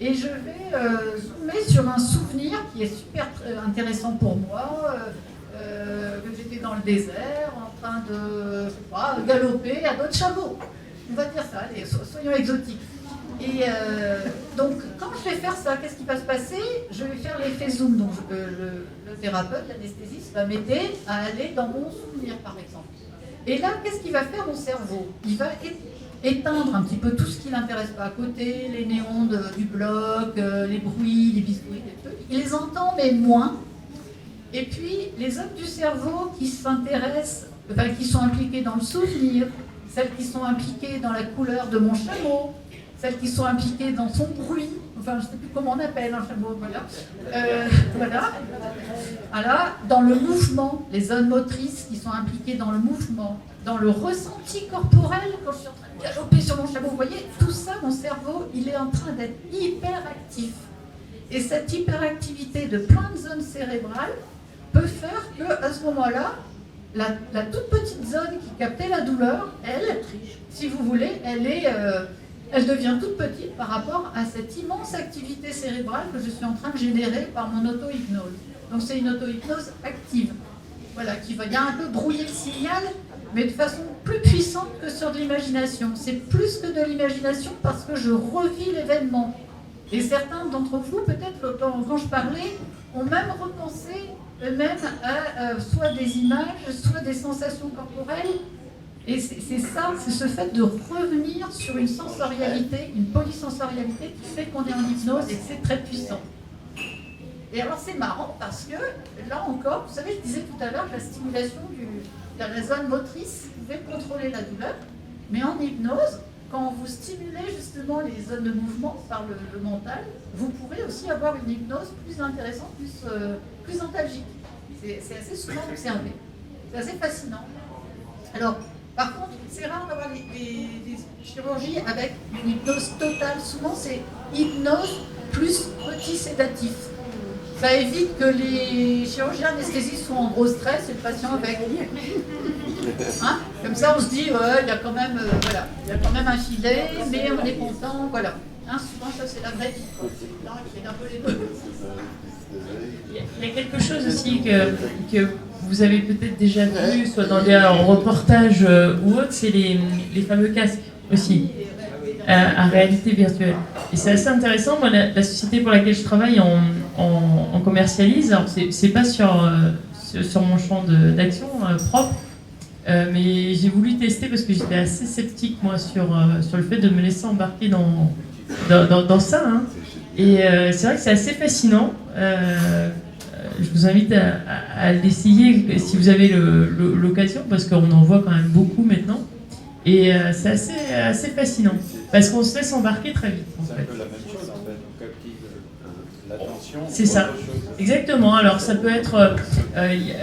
et je vais zoomer sur un souvenir qui est super intéressant pour moi, que j'étais dans le désert en train de, je sais pas, galoper à d'autres chameaux. On va dire ça, allez, soyons exotiques. Et donc, quand je vais faire ça, qu'est-ce qui va se passer? Je vais faire l'effet zoom. Donc, le thérapeute, l'anesthésiste, va m'aider à aller dans mon souvenir, par exemple. Et là, qu'est-ce qu'il va faire mon cerveau? Il va éteindre un petit peu tout ce qui ne l'intéresse pas à côté, les néons du bloc, les bruits, les biscuits, les trucs. Il les entend, mais moins. Et puis, les zones du cerveau qui s'intéressent, enfin, qui sont impliquées dans le souvenir, celles qui sont impliquées dans la couleur de mon chameau, celles qui sont impliquées dans son bruit, enfin, je ne sais plus comment on appelle un chameau, voilà. Voilà, dans le mouvement, les zones motrices qui sont impliquées dans le mouvement, dans le ressenti corporel, quand je suis en train de galoper sur mon chameau, vous voyez, tout ça, mon cerveau, il est en train d'être hyper actif. Et cette hyperactivité de plein de zones cérébrales peut faire qu'à ce moment-là, la toute petite zone qui captait la douleur, elle, si vous voulez, elle devient toute petite par rapport à cette immense activité cérébrale que je suis en train de générer par mon auto-hypnose. Donc c'est une auto-hypnose active, voilà, qui va bien un peu brouiller le signal, mais de façon plus puissante que sur de l'imagination. C'est plus que de l'imagination parce que je revis l'événement. Et certains d'entre vous, peut-être quand je parlais, ont même repensé eux-mêmes à soit des images, soit des sensations corporelles. Et c'est ça, c'est ce fait de revenir sur une sensorialité, une polysensorialité qui fait qu'on est en hypnose et que c'est très puissant. Et alors c'est marrant parce que, là encore, vous savez, je disais tout à l'heure que la stimulation de la zone motrice pouvait contrôler la douleur, mais en hypnose, quand vous stimulez justement les zones de mouvement par le mental, vous pourrez aussi avoir une hypnose plus intéressante, plus antalgique. C'est assez souvent observé. C'est assez fascinant. Alors, par contre, c'est rare d'avoir des chirurgies avec une hypnose totale. Souvent, c'est hypnose plus petit sédatif. Ça évite que les chirurgiens anesthésistes soient en gros stress et le patient avec. Hein? Comme ça, on se dit, ouais, il y a quand même, voilà, il y a quand même un filet, mais on est content, voilà. Hein, souvent, ça, c'est la vraie vie. Là, il y a un peu les deux. Il y a quelque chose aussi que vous avez peut-être déjà vu, soit dans des reportages ou autres, c'est les fameux casques aussi, à réalité virtuelle. Et c'est assez intéressant. Moi, la société pour laquelle je travaille, on commercialise. Alors, c'est pas sur mon champ d'action propre, mais j'ai voulu tester parce que j'étais assez sceptique, moi, sur le fait de me laisser embarquer dans ça. Hein. Et c'est vrai que c'est assez fascinant. Je vous invite à l'essayer si vous avez l'occasion, parce qu'on en voit quand même beaucoup maintenant. Et c'est assez fascinant, parce qu'on se laisse embarquer très vite. C'est un peu la même chose, en fait. On captive l'attention. C'est ça, exactement. Alors ça peut être,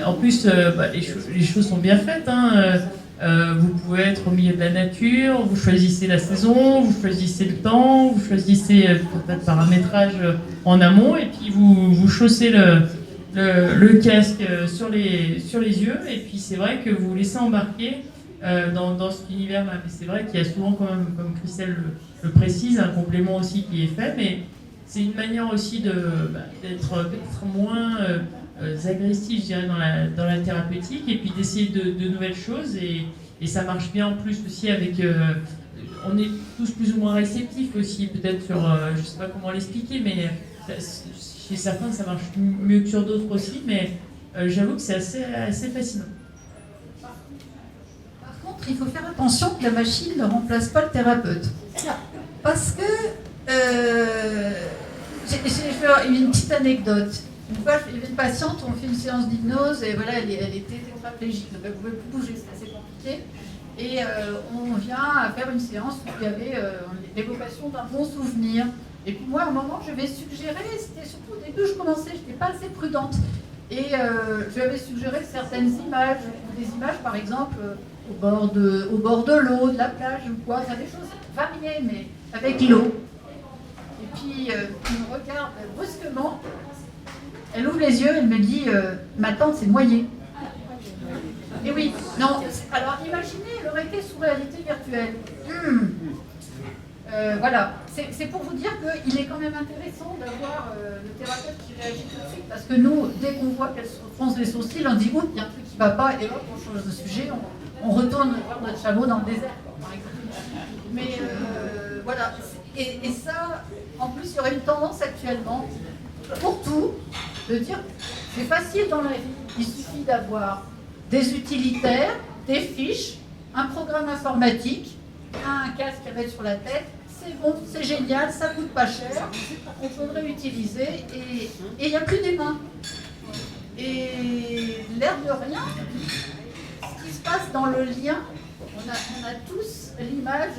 en plus, les choses sont bien faites. Hein. Vous pouvez être au milieu de la nature, vous choisissez la saison, vous choisissez le temps, vous choisissez peut-être paramétrage en amont, et puis vous chaussez le casque sur les yeux, et puis c'est vrai que vous vous laissez embarquer dans cet univers-là. Mais c'est vrai qu'il y a souvent, quand même, comme Christelle le précise, un complément aussi qui est fait, mais c'est une manière aussi d'être moins agressif, je dirais, dans la thérapeutique, et puis d'essayer de nouvelles choses, et ça marche bien en plus aussi avec... on est tous plus ou moins réceptifs aussi, peut-être sur... je sais pas comment l'expliquer, mais chez certains ça marche mieux que sur d'autres aussi, mais j'avoue que c'est assez fascinant. Par contre, il faut faire attention que la machine ne remplace pas le thérapeute. Parce que... je vais faire une petite anecdote. Une fois, il y avait une patiente, on fait une séance d'hypnose, et voilà, elle était tétraplégique, donc elle ne pouvait plus bouger, c'était assez compliqué. Et on vient à faire une séance où il y avait l'évocation d'un bon souvenir. Et puis moi, à un moment, je vais suggérer, c'était surtout au début, je commençais, je n'étais pas assez prudente. Et je lui avais suggéré certaines images, des images par exemple au bord de l'eau, de la plage ou quoi, enfin, des choses variées, mais avec l'eau. Et puis, il me regarde brusquement. Elle ouvre les yeux, elle me dit ma tante s'est noyée. Et oui, non, alors imaginez, elle aurait été sous réalité virtuelle. Voilà, c'est pour vous dire qu'il est quand même intéressant d'avoir le thérapeute qui réagit tout de suite, parce que nous, dès qu'on voit qu'elle se fronce les sourcils, on dit il y a un truc qui ne va pas, et hop, on change de sujet, on retourne voir notre chameau dans le désert, par exemple. Mais voilà, et ça, en plus, il y aurait une tendance actuellement, pour tout, de dire c'est facile dans la vie, il suffit d'avoir des utilitaires, des fiches, un programme informatique, un casque à mettre sur la tête, c'est bon, c'est génial, ça coûte pas cher, on peut le réutiliser, et il n'y a plus des mains. Et l'air de rien, ce qui se passe dans le lien, on a tous l'image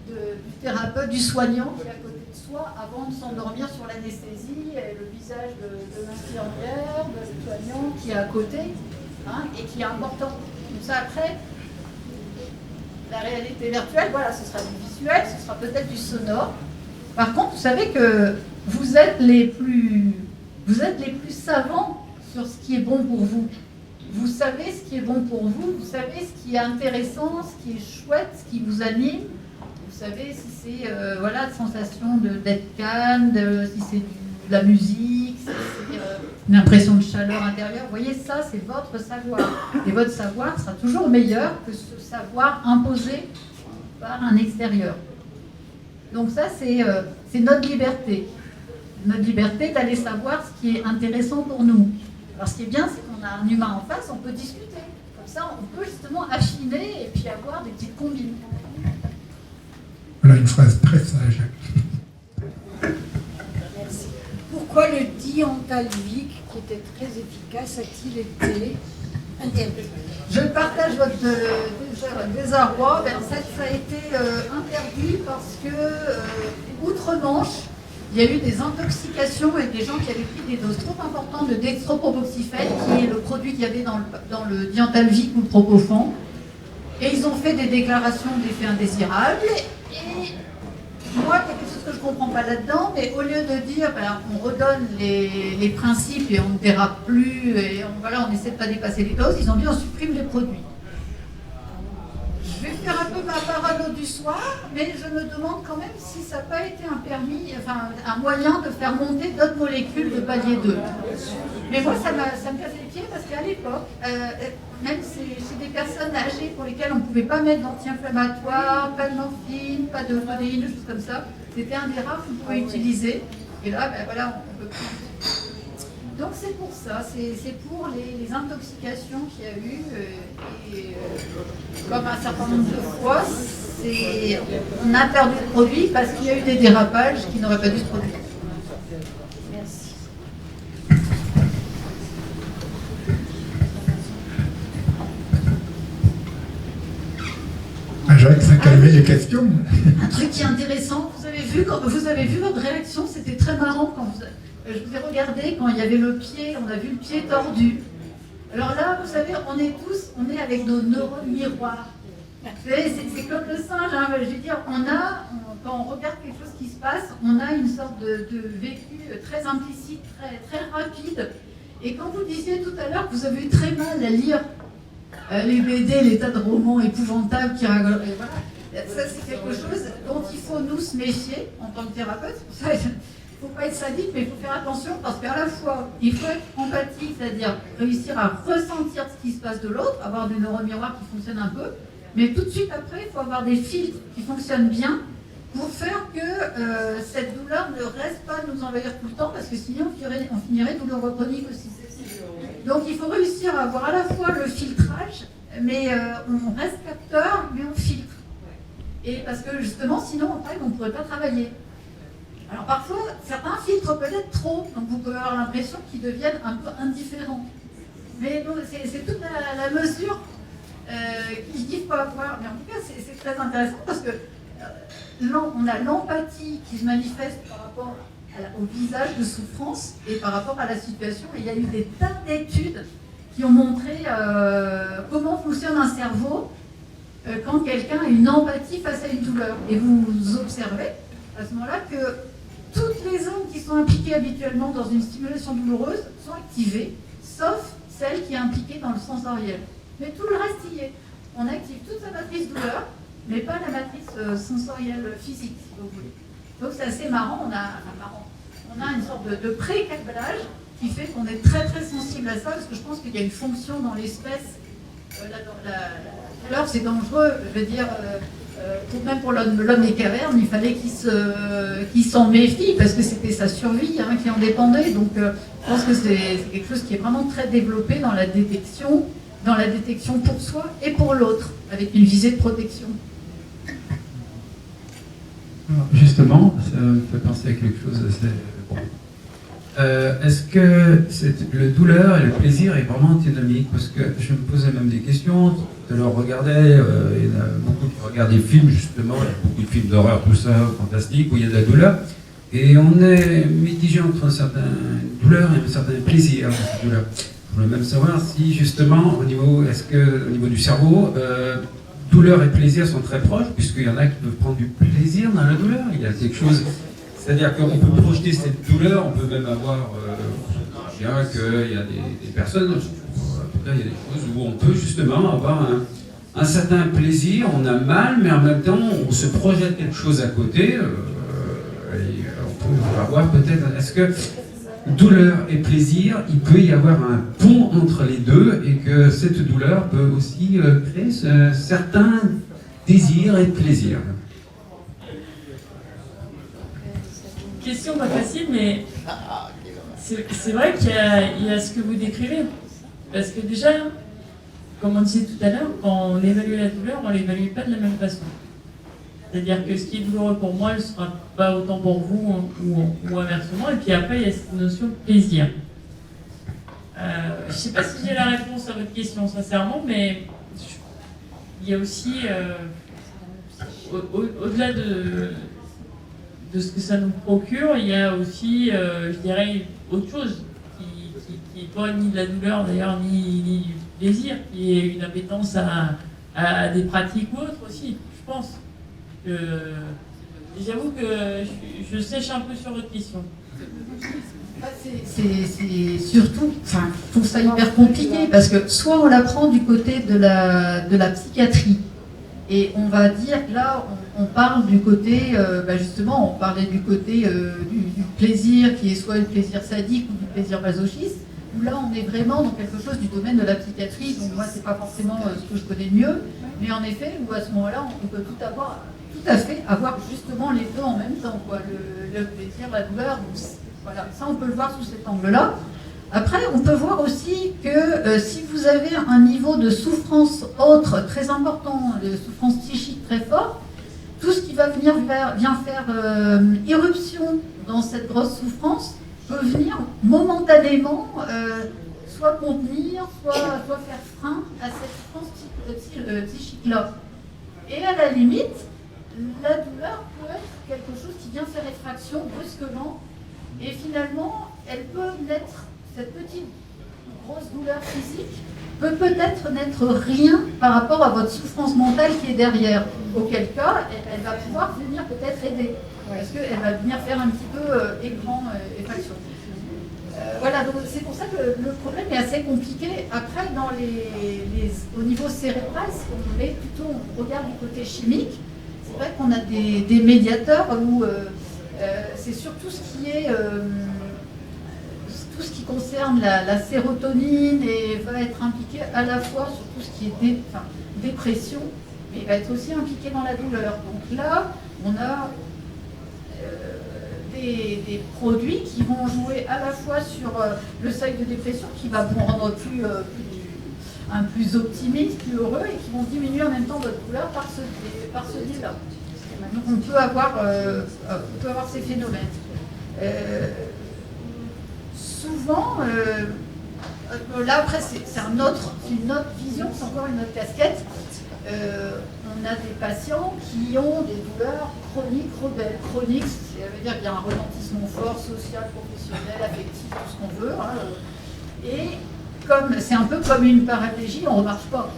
du thérapeute, du soignant qui est à côté de soi avant de s'endormir sur l'anesthésie, et le visage de l'infirmière, de soignant qui est à côté, hein, et qui est important. Comme ça, après, la réalité virtuelle, voilà, ce sera du visuel, ce sera peut-être du sonore. Par contre, vous savez que vous êtes les plus savants sur ce qui est bon pour vous. Vous savez ce qui est bon pour vous, vous savez ce qui est intéressant, ce qui est chouette, ce qui vous anime. Vous savez si c'est la sensation d'être calme, si c'est de la musique, si c'est une impression de chaleur intérieure. Vous voyez, ça, c'est votre savoir. Et votre savoir sera toujours meilleur que ce savoir imposé par un extérieur. Donc ça, c'est notre liberté. Notre liberté d'aller savoir ce qui est intéressant pour nous. Alors ce qui est bien, c'est qu'on a un humain en face, on peut discuter. Comme ça, on peut justement affiner et puis avoir des petites combines. Voilà une phrase très sage. Merci. Pourquoi le dire Diantalvic, qui était très efficace, a-t-il été interdit? Je partage votre désarroi. En fait, ça a été interdit parce que, outre-Manche, il y a eu des intoxications et des gens qui avaient pris des doses trop importantes de dextropropoxyphène, qui est le produit qu'il y avait dans le Diantalvic ou le Propofan. Et ils ont fait des déclarations d'effets indésirables. Et moi, il y a quelque chose que je ne comprends pas là-dedans, mais au lieu de dire on redonne les principes et on ne dérape plus, et on essaie de ne pas dépasser les doses, ils ont dit on supprime les produits. Je vais faire un peu ma parano du soir, mais je me demande quand même si ça n'a pas été un moyen de faire monter d'autres molécules de palier 2. Mais moi, ça me casse les pieds parce qu'à l'époque, même chez des personnes âgées pour lesquelles on ne pouvait pas mettre d'anti-inflammatoires, pas de morphine, pas de codéine, des choses comme ça, c'était un des rares qu'on pouvait utiliser. Et là, voilà, on peut plus. Donc c'est pour ça, c'est pour les intoxications qu'il y a eu. Comme un certain nombre de fois, on a perdu le produit parce qu'il y a eu des dérapages qui n'auraient pas dû se produire. Merci. Jacques, ça calmait les questions. Un truc qui est intéressant, vous avez vu votre réaction, c'était très marrant quand je vous ai regardé quand il y avait le pied, on a vu le pied tordu. Alors là, vous savez, on est avec nos neurones miroirs. C'est comme le singe, hein, je veux dire, quand on regarde quelque chose qui se passe, on a une sorte de vécu très implicite, très, très rapide. Et quand vous disiez tout à l'heure que vous avez eu très mal à lire les BD, les tas de romans épouvantables qui rigolent, voilà, ça c'est quelque chose dont il faut nous se méfier en tant que thérapeute. Il ne faut pas être sadique, mais il faut faire attention parce qu'à la fois, il faut être empathique, c'est-à-dire réussir à ressentir ce qui se passe de l'autre, avoir des neurones miroirs qui fonctionnent un peu, mais tout de suite après, il faut avoir des filtres qui fonctionnent bien pour faire que cette douleur ne reste pas nous envahir tout le temps parce que sinon on finirait douloureux chronique aussi. Donc il faut réussir à avoir à la fois le filtrage, mais on reste capteur, mais on filtre. Et parce que justement, sinon après, on ne pourrait pas travailler. Alors parfois, certains filtrent peut-être trop, donc vous pouvez avoir l'impression qu'ils deviennent un peu indifférents. Mais c'est toute la mesure qu'il faut avoir. Mais en tout cas, c'est très intéressant parce que on a l'empathie qui se manifeste par rapport au visage de souffrance et par rapport à la situation. Et il y a eu des tas d'études qui ont montré comment fonctionne un cerveau quand quelqu'un a une empathie face à une douleur. Et vous observez à ce moment-là que toutes les zones qui sont impliquées habituellement dans une stimulation douloureuse sont activées, sauf celle qui est impliquée dans le sensoriel. Mais tout le reste y est. On active toute sa matrice douleur, mais pas la matrice sensorielle physique, si vous voulez. Donc c'est assez marrant, on a une sorte de pré-câblage qui fait qu'on est très très sensible à ça, parce que je pense qu'il y a une fonction dans l'espèce. Alors c'est dangereux, je veux dire, même pour l'homme des cavernes, il fallait qu'il s'en méfie, parce que c'était sa survie qui en dépendait. Donc je pense que c'est quelque chose qui est vraiment très développé dans la détection pour soi et pour l'autre, avec une visée de protection. Justement, ça me fait penser à quelque chose d'assez bon. Est-ce que le douleur et le plaisir est vraiment antinomique? Parce que je me posais même des questions. Tout à l'heure, regardais, il y en a beaucoup qui regardent des films, justement, il y a beaucoup de films d'horreur, tout ça, fantastique, où il y a de la douleur. Et on est mitigé entre une certaine douleur et un certain plaisir dans cette douleur. Je voulais même savoir si, justement, au niveau du cerveau, douleur et plaisir sont très proches, puisqu'il y en a qui peuvent prendre du plaisir dans la douleur. Il y a quelque chose, c'est-à-dire qu'on peut projeter cette douleur, on peut même avoir, bien qu'il y a des personnes, en tout cas il y a des choses où on peut justement avoir un certain plaisir, on a mal, mais en même temps on se projette quelque chose à côté, et on peut avoir peut-être, est-ce que douleur et plaisir, il peut y avoir un pont entre les deux et que cette douleur peut aussi créer certains désirs et plaisirs. Question pas facile, mais c'est vrai qu'il y a ce que vous décrivez. Parce que déjà, comme on disait tout à l'heure, quand on évalue la douleur, on ne l'évalue pas de la même façon. C'est-à-dire que ce qui est douloureux pour moi ne sera pas autant pour vous ou inversement. Et puis après, il y a cette notion de plaisir. Je ne sais pas si j'ai la réponse à votre question sincèrement, mais il y a aussi, au-delà de ce que ça nous procure, il y a aussi, je dirais, autre chose qui n'est pas ni de la douleur d'ailleurs, ni du plaisir, qui est une appétence à des pratiques ou autres aussi, je pense. J'avoue que je sèche un peu sur votre question. C'est surtout, enfin, je trouve ça hyper compliqué parce que soit on la prend du côté de la psychiatrie et on va dire là on parle du côté, justement on parlait du côté du plaisir qui est soit le plaisir sadique ou du plaisir masochiste, où là on est vraiment dans quelque chose du domaine de la psychiatrie, donc moi c'est pas forcément ce que je connais mieux, mais en effet où à ce moment-là on peut tout à fait avoir justement les deux en même temps, quoi, le plaisir, la douleur. Donc, voilà, ça on peut le voir sous cet angle-là. Après, on peut voir aussi que si vous avez un niveau de souffrance autre très important, de souffrance psychique très fort, tout ce qui va venir faire irruption dans cette grosse souffrance peut venir momentanément soit contenir, soit faire frein à cette souffrance psychique-là. Et à la limite, la douleur peut être quelque chose qui vient faire effraction brusquement. Et finalement, elle peut naître, cette petite grosse douleur physique peut peut-être n'être rien par rapport à votre souffrance mentale qui est derrière. Auquel cas, elle va pouvoir venir peut-être aider. Parce qu'elle va venir faire un petit peu écran, effraction. Voilà, donc c'est pour ça que le problème est assez compliqué. Après, au niveau cérébral, si on regarde du côté chimique, c'est vrai qu'on a des médiateurs où c'est surtout ce qui est tout ce qui concerne la sérotonine et va être impliqué à la fois sur tout ce qui est dépression, mais il va être aussi impliqué dans la douleur. Donc là, on a des produits qui vont jouer à la fois sur le seuil de dépression qui va vous rendre plus optimiste, plus heureux et qui vont diminuer en même temps votre douleur par ce biais-là. Donc on peut avoir ces phénomènes. Souvent, là après c'est une autre vision, c'est encore une autre casquette. On a des patients qui ont des douleurs chroniques, rebelles. Chroniques, ça veut dire qu'il y a un retentissement fort, social, professionnel, affectif, tout ce qu'on veut. Et c'est un peu comme une paraplégie, on ne remarche pas.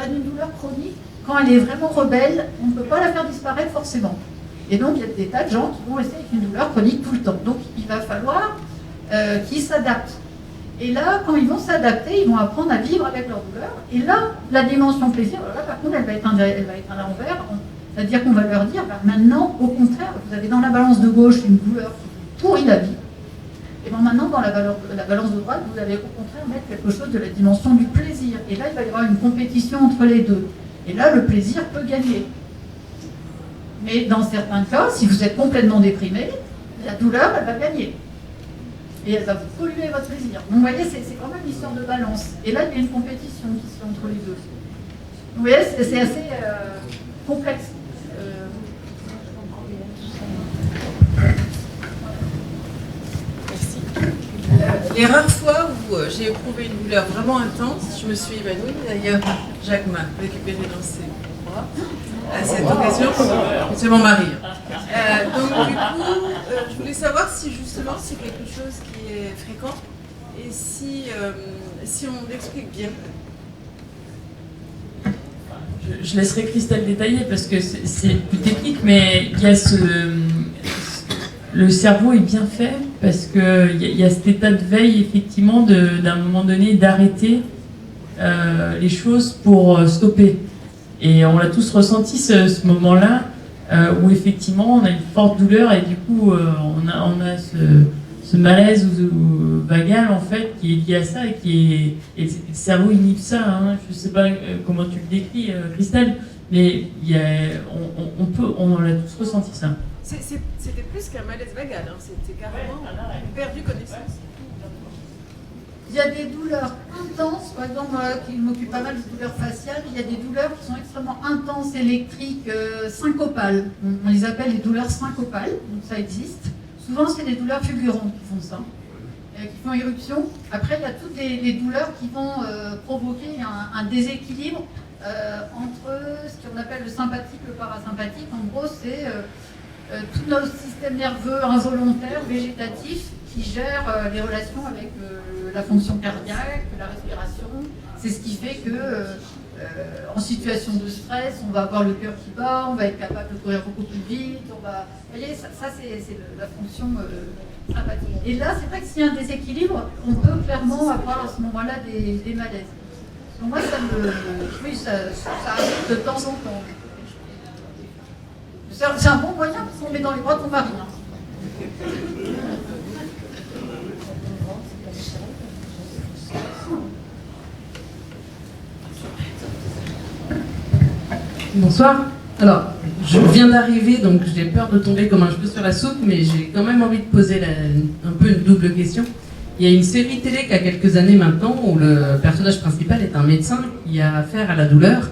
Une douleur chronique, quand elle est vraiment rebelle, on ne peut pas la faire disparaître forcément. Et donc il y a des tas de gens qui vont rester avec une douleur chronique tout le temps. Donc il va falloir qu'ils s'adaptent. Et là, quand ils vont s'adapter, ils vont apprendre à vivre avec leur douleur. Et là, la dimension plaisir, alors là par contre, elle va être à l'envers. C'est-à-dire qu'on va leur dire, maintenant, au contraire, vous avez dans la balance de gauche une douleur qui pourrit la vie. Et bien maintenant, dans la balance de droite, vous allez au contraire mettre quelque chose de la dimension du plaisir. Et là, il va y avoir une compétition entre les deux. Et là, le plaisir peut gagner. Mais dans certains cas, si vous êtes complètement déprimé, la douleur, elle va gagner. Et elle va vous polluer votre plaisir. Donc vous voyez, c'est quand même une histoire de balance. Et là, il y a une compétition qui se fait entre les deux. Vous voyez, c'est assez complexe. Les rares fois où j'ai éprouvé une douleur vraiment intense, je me suis évanouie. D'ailleurs, Jacques m'a récupérée dans ses bras. À cette occasion, c'est mon mari. Donc du coup, je voulais savoir si justement c'est quelque chose qui est fréquent et si on l'explique bien. Je laisserai Christelle détailler parce que c'est plus technique, mais il y a le cerveau est bien fait parce qu'il y a cet état de veille effectivement d'un moment donné d'arrêter les choses pour stopper. Et on l'a tous ressenti ce moment-là où effectivement on a une forte douleur et du coup on a ce malaise ou vagal en fait qui est lié à ça et le cerveau inhibe ça. Hein. Je ne sais pas comment tu le décris, Christelle, mais on l'a tous ressenti ça. C'était plus qu'un malaise vagal, hein. C'était carrément perdu connaissance. Il y a des douleurs intenses, par exemple, moi qui m'occupe pas mal des douleurs faciales, il y a des douleurs qui sont extrêmement intenses, électriques, syncopales. On les appelle les douleurs syncopales, donc ça existe. Souvent, c'est des douleurs fulgurantes qui font ça, qui font éruption. Après, il y a toutes les douleurs qui vont provoquer un déséquilibre entre ce qu'on appelle le sympathique et le parasympathique. En gros, c'est tout notre système nerveux involontaire, végétatif, qui gère les relations avec la fonction cardiaque, la respiration. C'est ce qui fait que, en situation de stress, on va avoir le cœur qui bat, on va être capable de courir beaucoup plus vite. Vous voyez, ça c'est la fonction sympathique. Et là, c'est vrai que s'il y a un déséquilibre, on peut clairement avoir à ce moment-là des malaises. Donc moi, ça arrive de temps en temps. C'est un bon moyen parce qu'on met dans les bras de ton mari. Bonsoir. Alors, je viens d'arriver, donc j'ai peur de tomber comme un cheveu sur la soupe, mais j'ai quand même envie de poser un peu une double question. Il y a une série télé qui a quelques années maintenant où le personnage principal est un médecin qui a affaire à la douleur.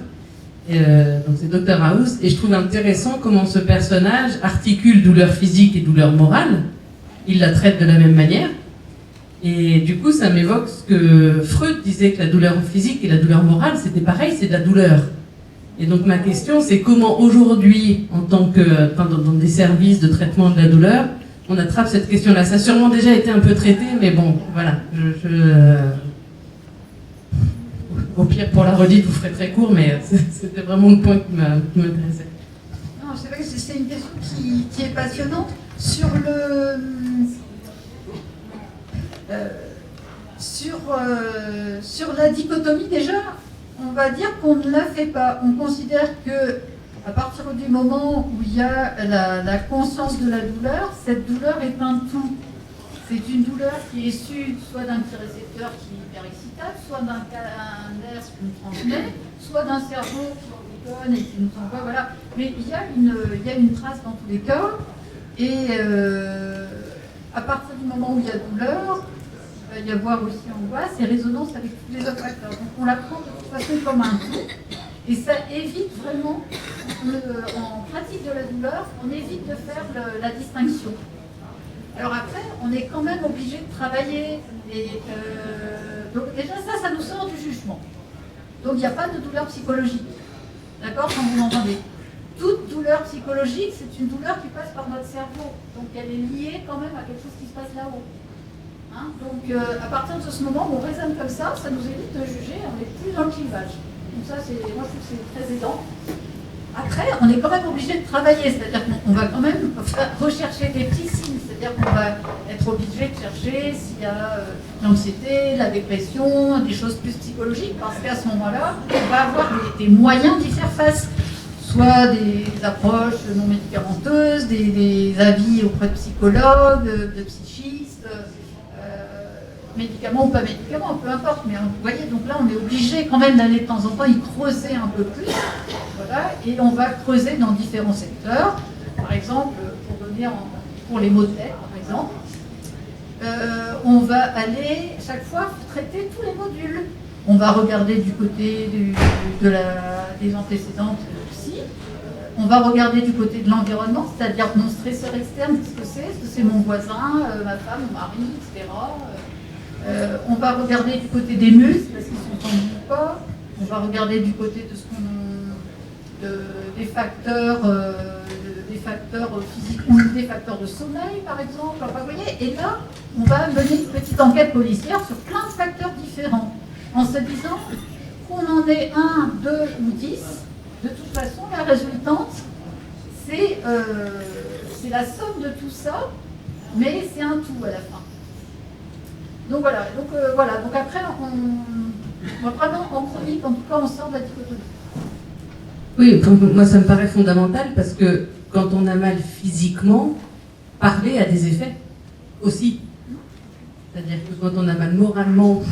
Donc c'est Dr House, et je trouve intéressant comment ce personnage articule douleur physique et douleur morale. Il la traite de la même manière. Et du coup, ça m'évoque ce que Freud disait, que la douleur physique et la douleur morale, c'était pareil, c'est de la douleur. Et donc ma question, c'est comment aujourd'hui, en tant que dans des services de traitement de la douleur, on attrape cette question-là. Ça a sûrement déjà été un peu traité, mais bon, voilà. Au pire, pour la redite, vous ferez très court, mais c'était vraiment le point qui m'intéressait. Non, c'est vrai que c'est une question qui est passionnante. Sur la dichotomie, déjà, on va dire qu'on ne la fait pas. On considère que à partir du moment où il y a la conscience de la douleur, cette douleur est un tout. C'est une douleur qui est issue soit d'un petit récepteur qui est hyperexcitable, soit d'un nerf qui nous transmet, soit d'un cerveau qui orbitonne et qui nous envoie, voilà. Mais il y a une trace dans tous les cas. Et à partir du moment où il y a douleur, il va y avoir aussi angoisse et résonance avec tous les autres facteurs. Donc on la prend de toute façon comme un tout. Et ça évite vraiment, en pratique de la douleur, on évite de faire la distinction. Alors après, on est quand même obligé de travailler. Donc déjà ça nous sort du jugement. Donc il n'y a pas de douleur psychologique. D'accord, quand vous l'entendez. Toute douleur psychologique, c'est une douleur qui passe par notre cerveau. Donc elle est liée quand même à quelque chose qui se passe là-haut. Hein, donc à partir de ce moment où on raisonne comme ça nous évite de juger, on n'est plus dans le clivage. Donc ça, moi je trouve que c'est très aidant. Après, on est quand même obligé de travailler, c'est-à-dire qu'on va quand même rechercher des petits signes, c'est-à-dire qu'on va être obligé de chercher s'il y a l'anxiété, la dépression, des choses plus psychologiques, parce qu'à ce moment-là, on va avoir des moyens d'y faire face. Soit des approches non médicamenteuses, des avis auprès de psychologues, de psychistes, médicaments ou pas médicaments, peu importe. Mais vous voyez, donc là, on est obligé quand même d'aller de temps en temps y creuser un peu plus. Voilà, et on va creuser dans différents secteurs. Par exemple, pour les maux de tête, par exemple, on va aller chaque fois traiter tous les modules. On va regarder du côté des antécédentes psy. On va regarder du côté de l'environnement, c'est-à-dire mon stresseur externe, qu'est-ce que c'est? Est-ce que c'est mon voisin, ma femme, mon mari, etc. On va regarder du côté des muscles, parce qu'ils sont tendus ou pas. On va regarder du côté des facteurs physiques ou des facteurs de sommeil, par exemple. Enfin, vous voyez, et là, on va mener une petite enquête policière sur plein de facteurs différents, en se disant qu'on en ait 1, 2 ou 10, de toute façon, la résultante, c'est la somme de tout ça, mais c'est un tout à la fin. Donc voilà, donc après, vraiment en chronique, en tout cas, on sort de la dichotomie. Oui, moi ça me paraît fondamental parce que quand on a mal physiquement, parler a des effets aussi. C'est-à-dire que quand on a mal moralement,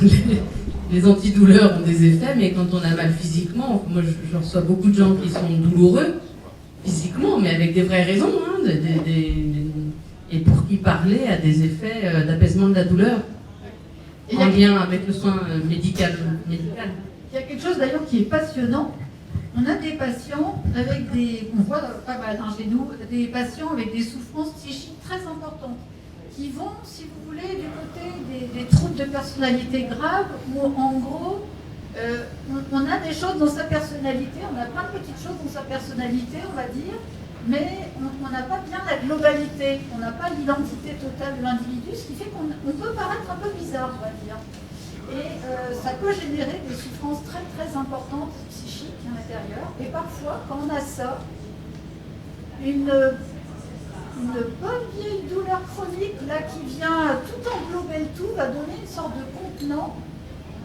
les antidouleurs ont des effets, mais quand on a mal physiquement, moi je reçois beaucoup de gens qui sont douloureux physiquement, mais avec des vraies raisons, hein, et pour qui parler a des effets d'apaisement de la douleur. en lien avec le soin médical. Il y a quelque chose d'ailleurs qui est passionnant. On a des patients avec on voit pas mal chez nous, des patients avec des souffrances psychiques très importantes, qui vont, si vous voulez, du côté des troubles de personnalité graves, où en gros, on a des choses dans sa personnalité, on a plein de petites choses dans sa personnalité, on va dire, mais on n'a pas bien la globalité, on n'a pas l'identité totale de l'individu, ce qui fait qu'on peut paraître un peu bizarre, on va dire. Et ça peut générer des souffrances très très importantes psychiques à l'intérieur. Et parfois, quand on a ça, une bonne vieille douleur chronique là, qui vient tout englober le tout, va donner une sorte de contenant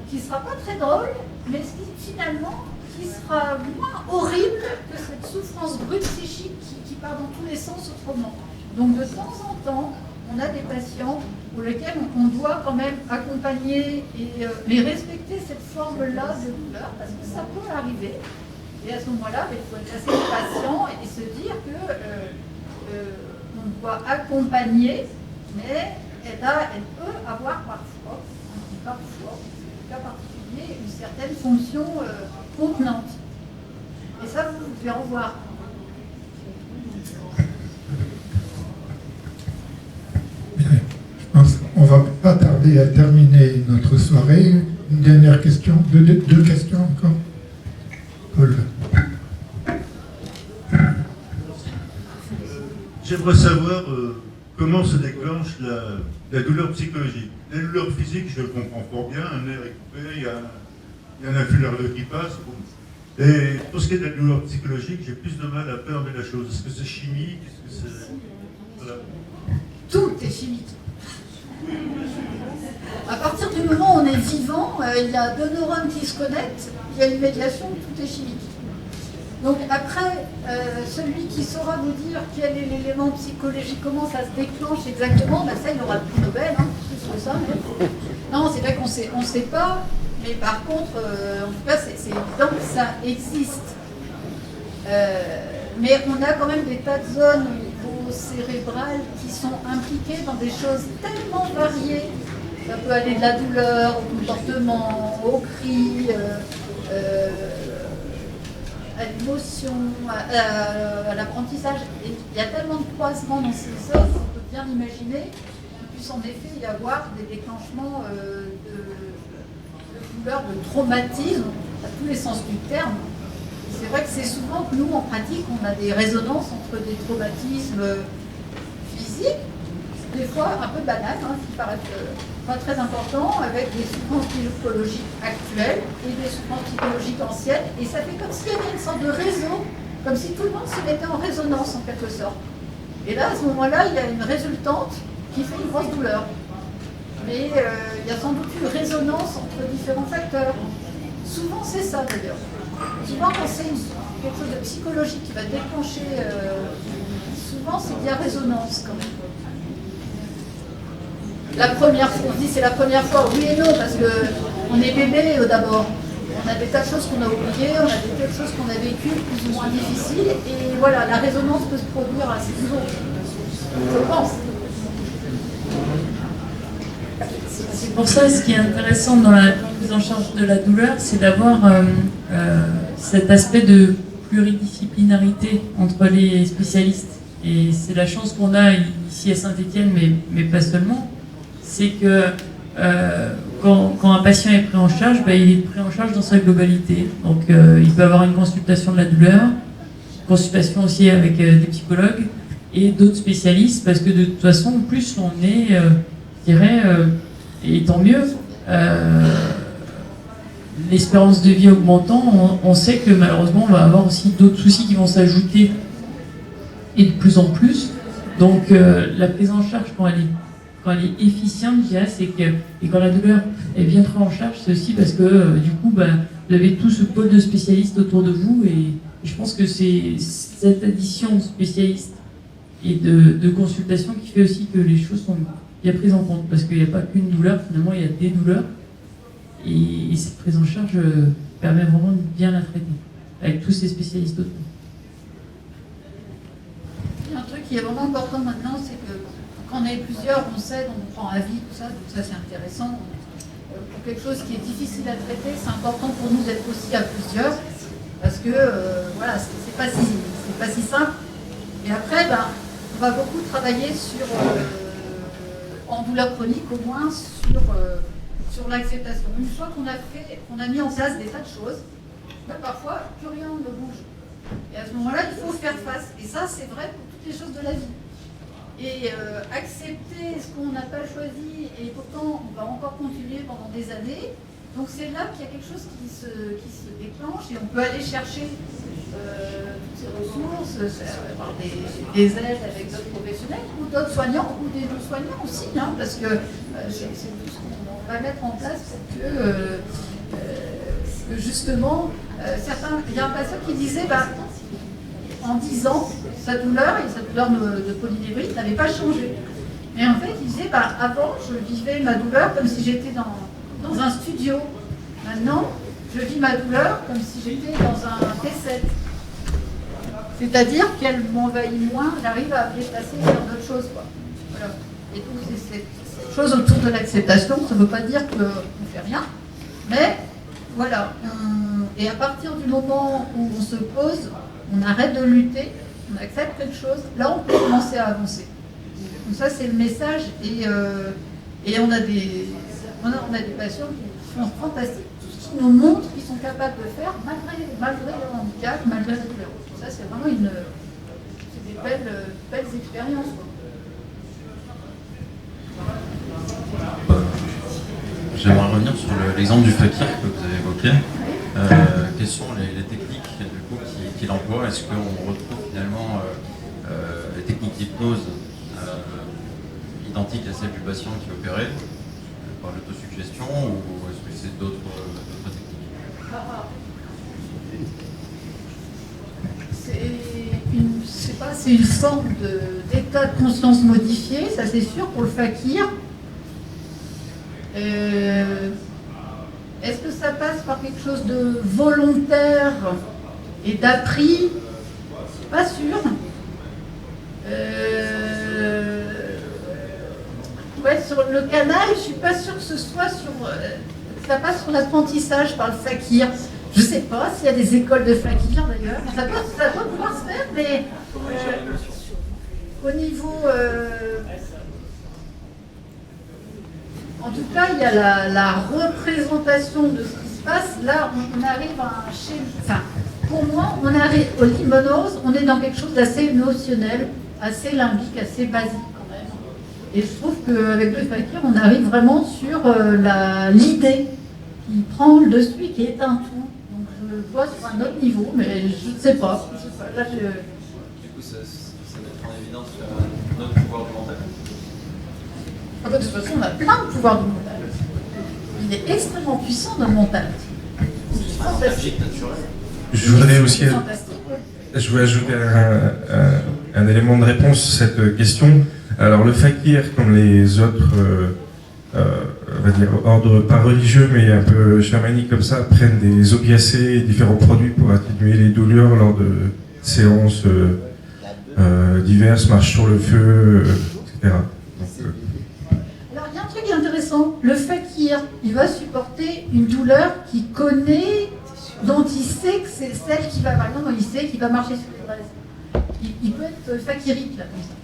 qui ne sera pas très drôle, mais finalement qui sera moins horrible que cette souffrance brute psychique qui part dans tous les sens autrement. Donc de temps en temps, on a des patients pour lesquels on doit quand même accompagner et respecter cette forme-là de douleur, parce que ça peut arriver. Et à ce moment-là, il faut être assez patient et se dire qu'on doit accompagner, mais elle peut avoir parfois, dans un cas particulier, une certaine fonction contenante. Et ça, vous devez en voir. On va pas tarder à terminer notre soirée. Une dernière question, deux questions encore. Paul. J'aimerais savoir comment se déclenche la douleur psychologique. La douleur physique, je comprends fort bien, un nerf est coupé, il y a un influx nerveux qui passe. Bon. Et pour ce qui est de la douleur psychologique, j'ai plus de mal à percer la chose. Est-ce que c'est chimique? Est-ce que c'est... Voilà. Tout est chimique. À partir du moment où on est vivant, il y a deux neurones qui se connectent, il y a une médiation, tout est chimique. Donc après, celui qui saura vous dire quel est l'élément psychologique, comment ça se déclenche exactement, ben ça il aura le prix Nobel, plus que ça même. Non, c'est vrai qu'on ne sait pas, mais par contre, en tout cas c'est évident que ça existe. Mais on a quand même des tas de zones au niveau cérébral qui sont impliquées dans des choses tellement variées. Ça peut aller de la douleur au comportement, au cri, à l'émotion, à l'apprentissage. Et il y a tellement de croisements dans ces zones qu'on peut bien imaginer qu'il puisse en effet y avoir des déclenchements de douleur, de traumatisme, à tous les sens du terme. C'est vrai que c'est souvent que nous, en pratique, on a des résonances entre des traumatismes physiques, des fois un peu banales, qui paraissent pas très importants, avec des souffrances psychologiques actuelles et des souffrances psychologiques anciennes. Et ça fait comme s'il y avait une sorte de réseau, comme si tout le monde se mettait en résonance en quelque sorte. Et là, à ce moment-là, il y a une résultante qui fait une grosse douleur. Mais il y a sans doute une résonance entre différents facteurs. Souvent, c'est ça d'ailleurs. Souvent, quand c'est quelque chose de psychologique qui va déclencher, souvent c'est bien résonance quand même. La première fois, on dit c'est la première fois, oui et non, parce qu'on est bébé d'abord. On a des tas de choses qu'on a oubliées, on a des tas de choses qu'on a vécues plus ou moins difficiles, et voilà, la résonance peut se produire à ce niveau. Je pense. C'est pour ça, ce qui est intéressant dans la prise en charge de la douleur, c'est d'avoir cet aspect de pluridisciplinarité entre les spécialistes. Et c'est la chance qu'on a ici à Saint-Étienne, mais pas seulement. C'est que quand un patient est pris en charge, il est pris en charge dans sa globalité. Donc il peut avoir une consultation de la douleur, une consultation aussi avec des psychologues et d'autres spécialistes, parce que de toute façon, plus on est, je dirais, et tant mieux, l'espérance de vie augmentant, on sait que malheureusement on va avoir aussi d'autres soucis qui vont s'ajouter et de plus en plus. Donc la prise en charge, quand elle est efficiente, je dirais, c'est que, et quand la douleur est bien prise en charge, c'est aussi parce que du coup vous avez tout ce pôle de spécialistes autour de vous, et je pense que c'est cette addition de spécialistes et de consultation qui fait aussi que les choses sont bien prises en compte, parce qu'il n'y a pas qu'une douleur, finalement il y a des douleurs, et cette prise en charge permet vraiment de bien la traiter avec tous ces spécialistes autour. Il y a un truc qui est vraiment important maintenant, c'est que quand on est plusieurs, on s'aide, on prend avis, tout ça, donc ça c'est intéressant. pour quelque chose qui est difficile à traiter, c'est important pour nous d'être aussi à plusieurs, parce que voilà, c'est pas si simple. Et après, on va beaucoup travailler sur, en douleur chronique au moins, sur l'acceptation. Une fois qu'on a mis en place des tas de choses, parfois plus rien ne bouge. Et à ce moment-là, il faut faire face. Et ça, c'est vrai pour toutes les choses de la vie. Et accepter ce qu'on n'a pas choisi, et pourtant on va encore continuer pendant des années. Donc c'est là qu'il y a quelque chose qui se déclenche, et on peut aller chercher toutes ces ressources, avoir des aides avec d'autres professionnels, ou d'autres soignants, ou des non-soignants aussi, hein, parce que c'est tout ce qu'on va mettre en place pour que justement, il y a un patient qui disait, en 10 ans, sa douleur de polynévrite n'avait pas changé. Et en fait, il disait, avant, je vivais ma douleur comme si j'étais dans un studio. Maintenant, je vis ma douleur comme si j'étais dans un T7. C'est-à-dire qu'elle m'envahit moins, elle arrive à me déplacer vers d'autres choses, quoi. Voilà. Et donc, c'est cette chose autour de l'acceptation. Ça ne veut pas dire qu'on ne fait rien, mais voilà. Et à partir du moment où on se pose, on arrête de lutter, on accepte quelque chose, là on peut commencer à avancer. Donc ça c'est le message, et on a des patients qui sont fantastiques, qui nous montrent qu'ils sont capables de faire malgré leur handicap, malgré la douleur. Ça c'est vraiment des belles expériences, quoi. J'aimerais revenir sur l'exemple du fakir que vous avez évoqué. Quelles sont les techniques du coup qu'il emploie? Est-ce qu'on retrouve finalement les techniques d'hypnose identiques à celles du patient qui est opéré par l'autosuggestion, ou est-ce que c'est d'autres techniques? C'est une forme d'état de conscience modifié, ça c'est sûr pour le fakir. Est-ce que ça passe par quelque chose de volontaire et d'appris? Pas sûr. Sur le canal, je suis pas sûre que ce soit ça passe sur l'apprentissage par le fakir. Je sais pas s'il y a des écoles de fakir d'ailleurs. Ça peut pouvoir se faire, mais au niveau... En tout cas, il y a la représentation de ce qui se passe. Là, on arrive à un schéma. Enfin, pour moi, on arrive au l'hypnose, on est dans quelque chose d'assez émotionnel, assez limbique, assez basique quand même. Et je trouve qu'avec le fakir, on arrive vraiment sur l'idée qui prend le dessus et qui est un tout. Donc je le vois sur un autre niveau, mais je ne sais pas. Là, Du coup, ça met en évidence notre pouvoir du mental. De toute façon, on a plein de pouvoirs du mental. Il est extrêmement puissant dans le mental. C'est fantastique. Je voudrais aussi ajouter un élément de réponse à cette question. Alors le fakir, comme les autres on va dire ordres pas religieux mais un peu chamaniques comme ça, prennent des opiacés et différents produits pour atténuer les douleurs lors de séances diverses, marches sur le feu, etc. Alors il y a un truc intéressant, le fakir, il va supporter une douleur qu'il connaît, dont il sait que c'est celle qui va, par exemple, il sait qu'il va marcher sur les braises. Il peut être fakirique là comme ça.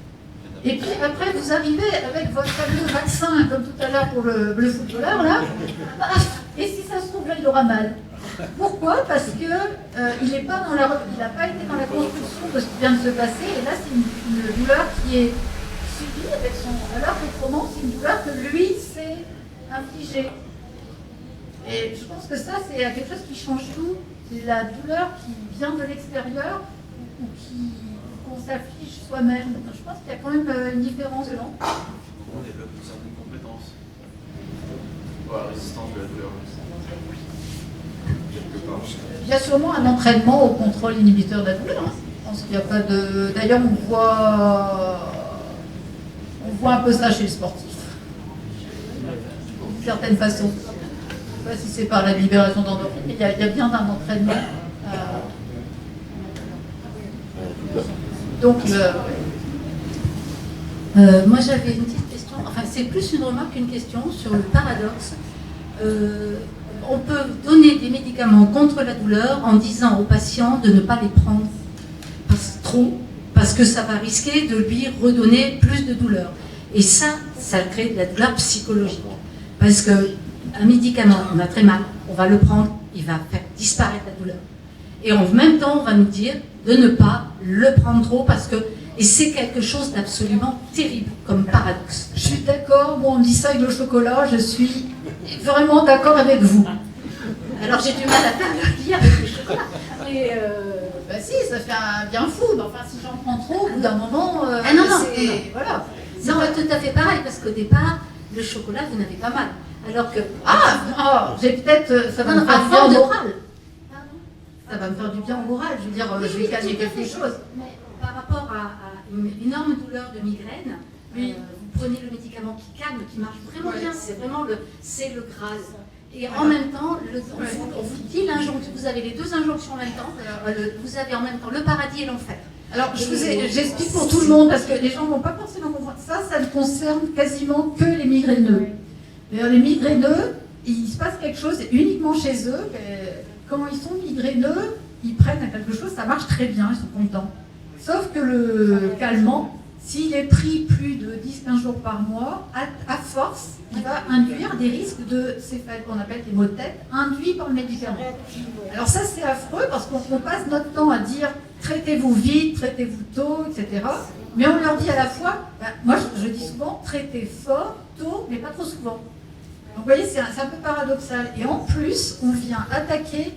Et puis après vous arrivez avec votre fameux vaccin, comme tout à l'heure pour le footballeur là, et si ça se trouve là il aura mal. Pourquoi? Parce que il n'a pas été dans la construction de ce qui vient de se passer, et là c'est une douleur qui est subie avec son. Alors qu'autrement c'est une douleur que lui s'est infligée. Et je pense que ça c'est quelque chose qui change tout. C'est la douleur qui vient de l'extérieur ou qu'on s'afflige soi-même. Je pense qu'il y a quand même une différence, non? On développe certaines compétences pour la résistance de la douleur. Il y a sûrement un entraînement au contrôle inhibiteur de la douleur. Hein. Je pense qu'il n'y a pas de. D'ailleurs, on voit un peu ça chez les sportifs. D'une certaine façon. Je ne sais pas si c'est par la libération d'endorphines, mais il y a bien un entraînement. Donc, moi j'avais une petite question, enfin c'est plus une remarque qu'une question sur le paradoxe. On peut donner des médicaments contre la douleur en disant au patient de ne pas les prendre trop, parce que ça va risquer de lui redonner plus de douleur. Et ça crée de la douleur psychologique. Parce qu'un médicament, on a très mal, on va le prendre, il va faire disparaître la douleur. Et en même temps, on va nous dire de ne pas le prendre trop, parce que et c'est quelque chose d'absolument terrible comme paradoxe. Je suis d'accord, bon, on dit ça avec le chocolat, je suis vraiment d'accord avec vous. Alors j'ai du mal à faire le lien avec le chocolat. Mais bah si, ça fait un bien fou. Mais enfin, si j'en prends trop, au bout d'un moment, ah non, voilà. C'est pas tout à fait pareil, parce qu'au départ, le chocolat, vous n'avez pas mal. Alors que... j'ai peut-être... Ça va me faire du bien au moral. Ça va me faire du bien au moral. Je veux dire, je vais calmer quelque chose. Mais par rapport à une énorme douleur de migraine, vous prenez le médicament qui calme, qui marche vraiment bien, c'est vraiment le Graal. Et en même temps, on vous dit l'injonction, vous avez les deux injonctions en même temps, vous avez en même temps le paradis et l'enfer. Alors, j'explique pour tout le monde, parce que les gens ne vont pas forcément comprendre. Ça ne concerne quasiment que les migraineux. D'ailleurs, les migraineux, il se passe quelque chose uniquement chez eux. Quand ils sont migraineux, ils prennent quelque chose, ça marche très bien, ils sont contents. Sauf que le calmant, s'il est pris plus de 10-15 jours par mois, à force, il va induire des risques de céphalée, qu'on appelle des maux de tête, induits par le médicament. Alors ça, c'est affreux, parce qu'on passe notre temps à dire « traitez-vous vite, traitez-vous tôt, etc. » Mais on leur dit à la fois, moi je dis souvent « traitez fort, tôt, mais pas trop souvent ». Donc vous voyez, c'est un peu paradoxal. Et en plus, on vient attaquer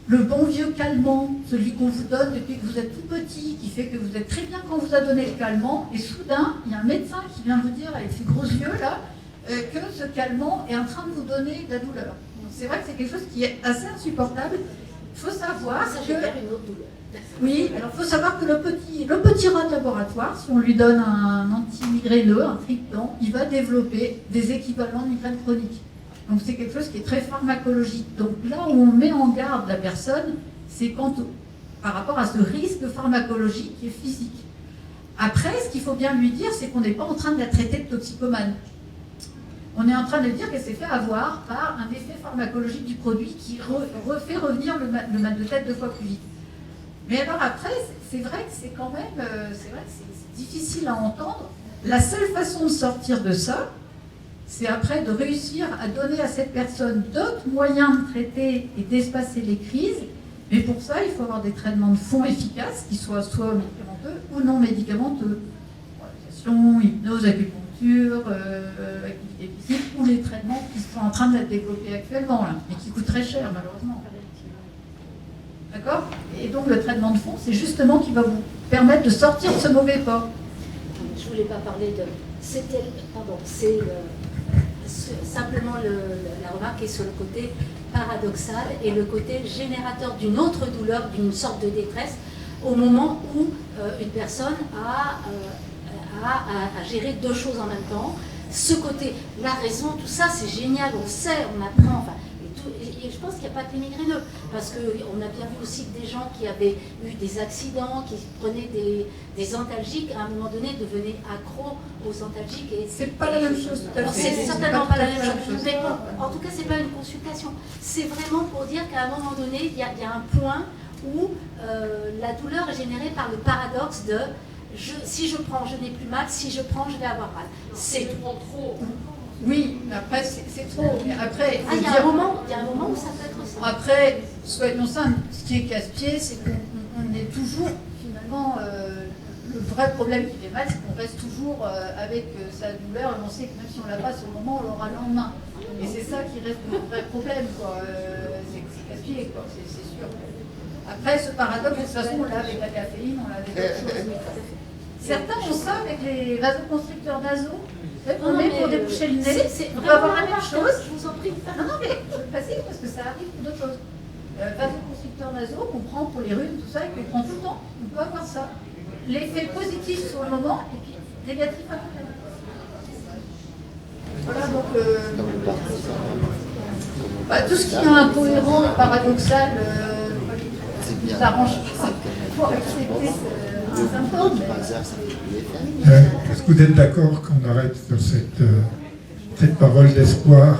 le bon vieux calmant, celui qu'on vous donne depuis que vous êtes tout petit, qui fait que vous êtes très bien quand on vous a donné le calmant, et soudain, il y a un médecin qui vient vous dire, avec ses gros yeux là, que ce calmant est en train de vous donner de la douleur. C'est vrai que c'est quelque chose qui est assez insupportable. Il faut savoir que... Oui, alors il faut savoir que le petit rat de laboratoire, si on lui donne un anti-migraineux, un triptan, il va développer des équivalents de migraine chronique. Donc c'est quelque chose qui est très pharmacologique. Donc là où on met en garde la personne, c'est par rapport à ce risque pharmacologique qui est physique. Après, ce qu'il faut bien lui dire, c'est qu'on n'est pas en train de la traiter de toxicomane. On est en train de lui dire qu'elle s'est fait avoir par un effet pharmacologique du produit qui refait revenir le mal de tête 2 fois plus vite. Mais alors après, c'est vrai que c'est quand même c'est difficile à entendre. La seule façon de sortir de ça, c'est après de réussir à donner à cette personne d'autres moyens de traiter et d'espacer les crises. Mais pour ça, il faut avoir des traitements de fond efficaces, qui soient soit médicamenteux ou non médicamenteux. Relaxation, hypnose, acupuncture, activité physique, ou les traitements qui sont en train d'être développés actuellement, là, mais qui coûtent très cher, malheureusement. D'accord ? Et donc le traitement de fond, c'est justement qui va vous permettre de sortir de ce mauvais pas. Je ne voulais pas parler de... C'est simplement la remarque est sur le côté paradoxal et le côté générateur d'une autre douleur, d'une sorte de détresse, au moment où une personne a géré deux choses en même temps. Ce côté, la raison, tout ça, c'est génial, on sait, on apprend, enfin, et je pense qu'il n'y a pas que les migraineux, parce qu'on a bien vu aussi que des gens qui avaient eu des accidents, qui prenaient des antalgiques, à un moment donné devenaient accros aux antalgiques. C'est pas la même chose, tout à fait. C'est certainement pas la même chose. Mais bon, en tout cas, c'est pas une consultation. C'est vraiment pour dire qu'à un moment donné, il y a un point où la douleur est générée par le paradoxe de si je prends, je n'ai plus mal, si je prends, je vais avoir mal. C'est trop. Oui, mais après, c'est trop. Mais après, il y a un moment où ça peut être ça. Après, soyons simples, ce qui est casse-pied, c'est qu'on est toujours, finalement, le vrai problème qui fait mal, c'est qu'on reste toujours avec sa douleur, et on sait que même si on l'a pas sur le moment, on l'aura le lendemain. Et c'est ça qui reste le vrai problème, quoi. C'est casse-pied, quoi, c'est sûr. Après, ce paradoxe, de toute façon, on l'a avec la caféine, on l'a avec d'autres choses. Certains ont ça avec les vasoconstricteurs nasaux. On met pour déboucher le nez, on peut avoir la même chose. Je vous en prie. Non, mais je le précise parce que ça arrive pour d'autres choses. Vasoconstricteurs nasaux qu'on prend pour les rhumes, tout ça, et qu'on prend tout le temps, on peut avoir ça. L'effet positif sur le moment, et puis négatif après. Voilà, donc tout ce qui est incohérent et paradoxal, nous arrange pour accepter un symptôme. Est-ce que vous êtes d'accord qu'on arrête sur cette parole d'espoir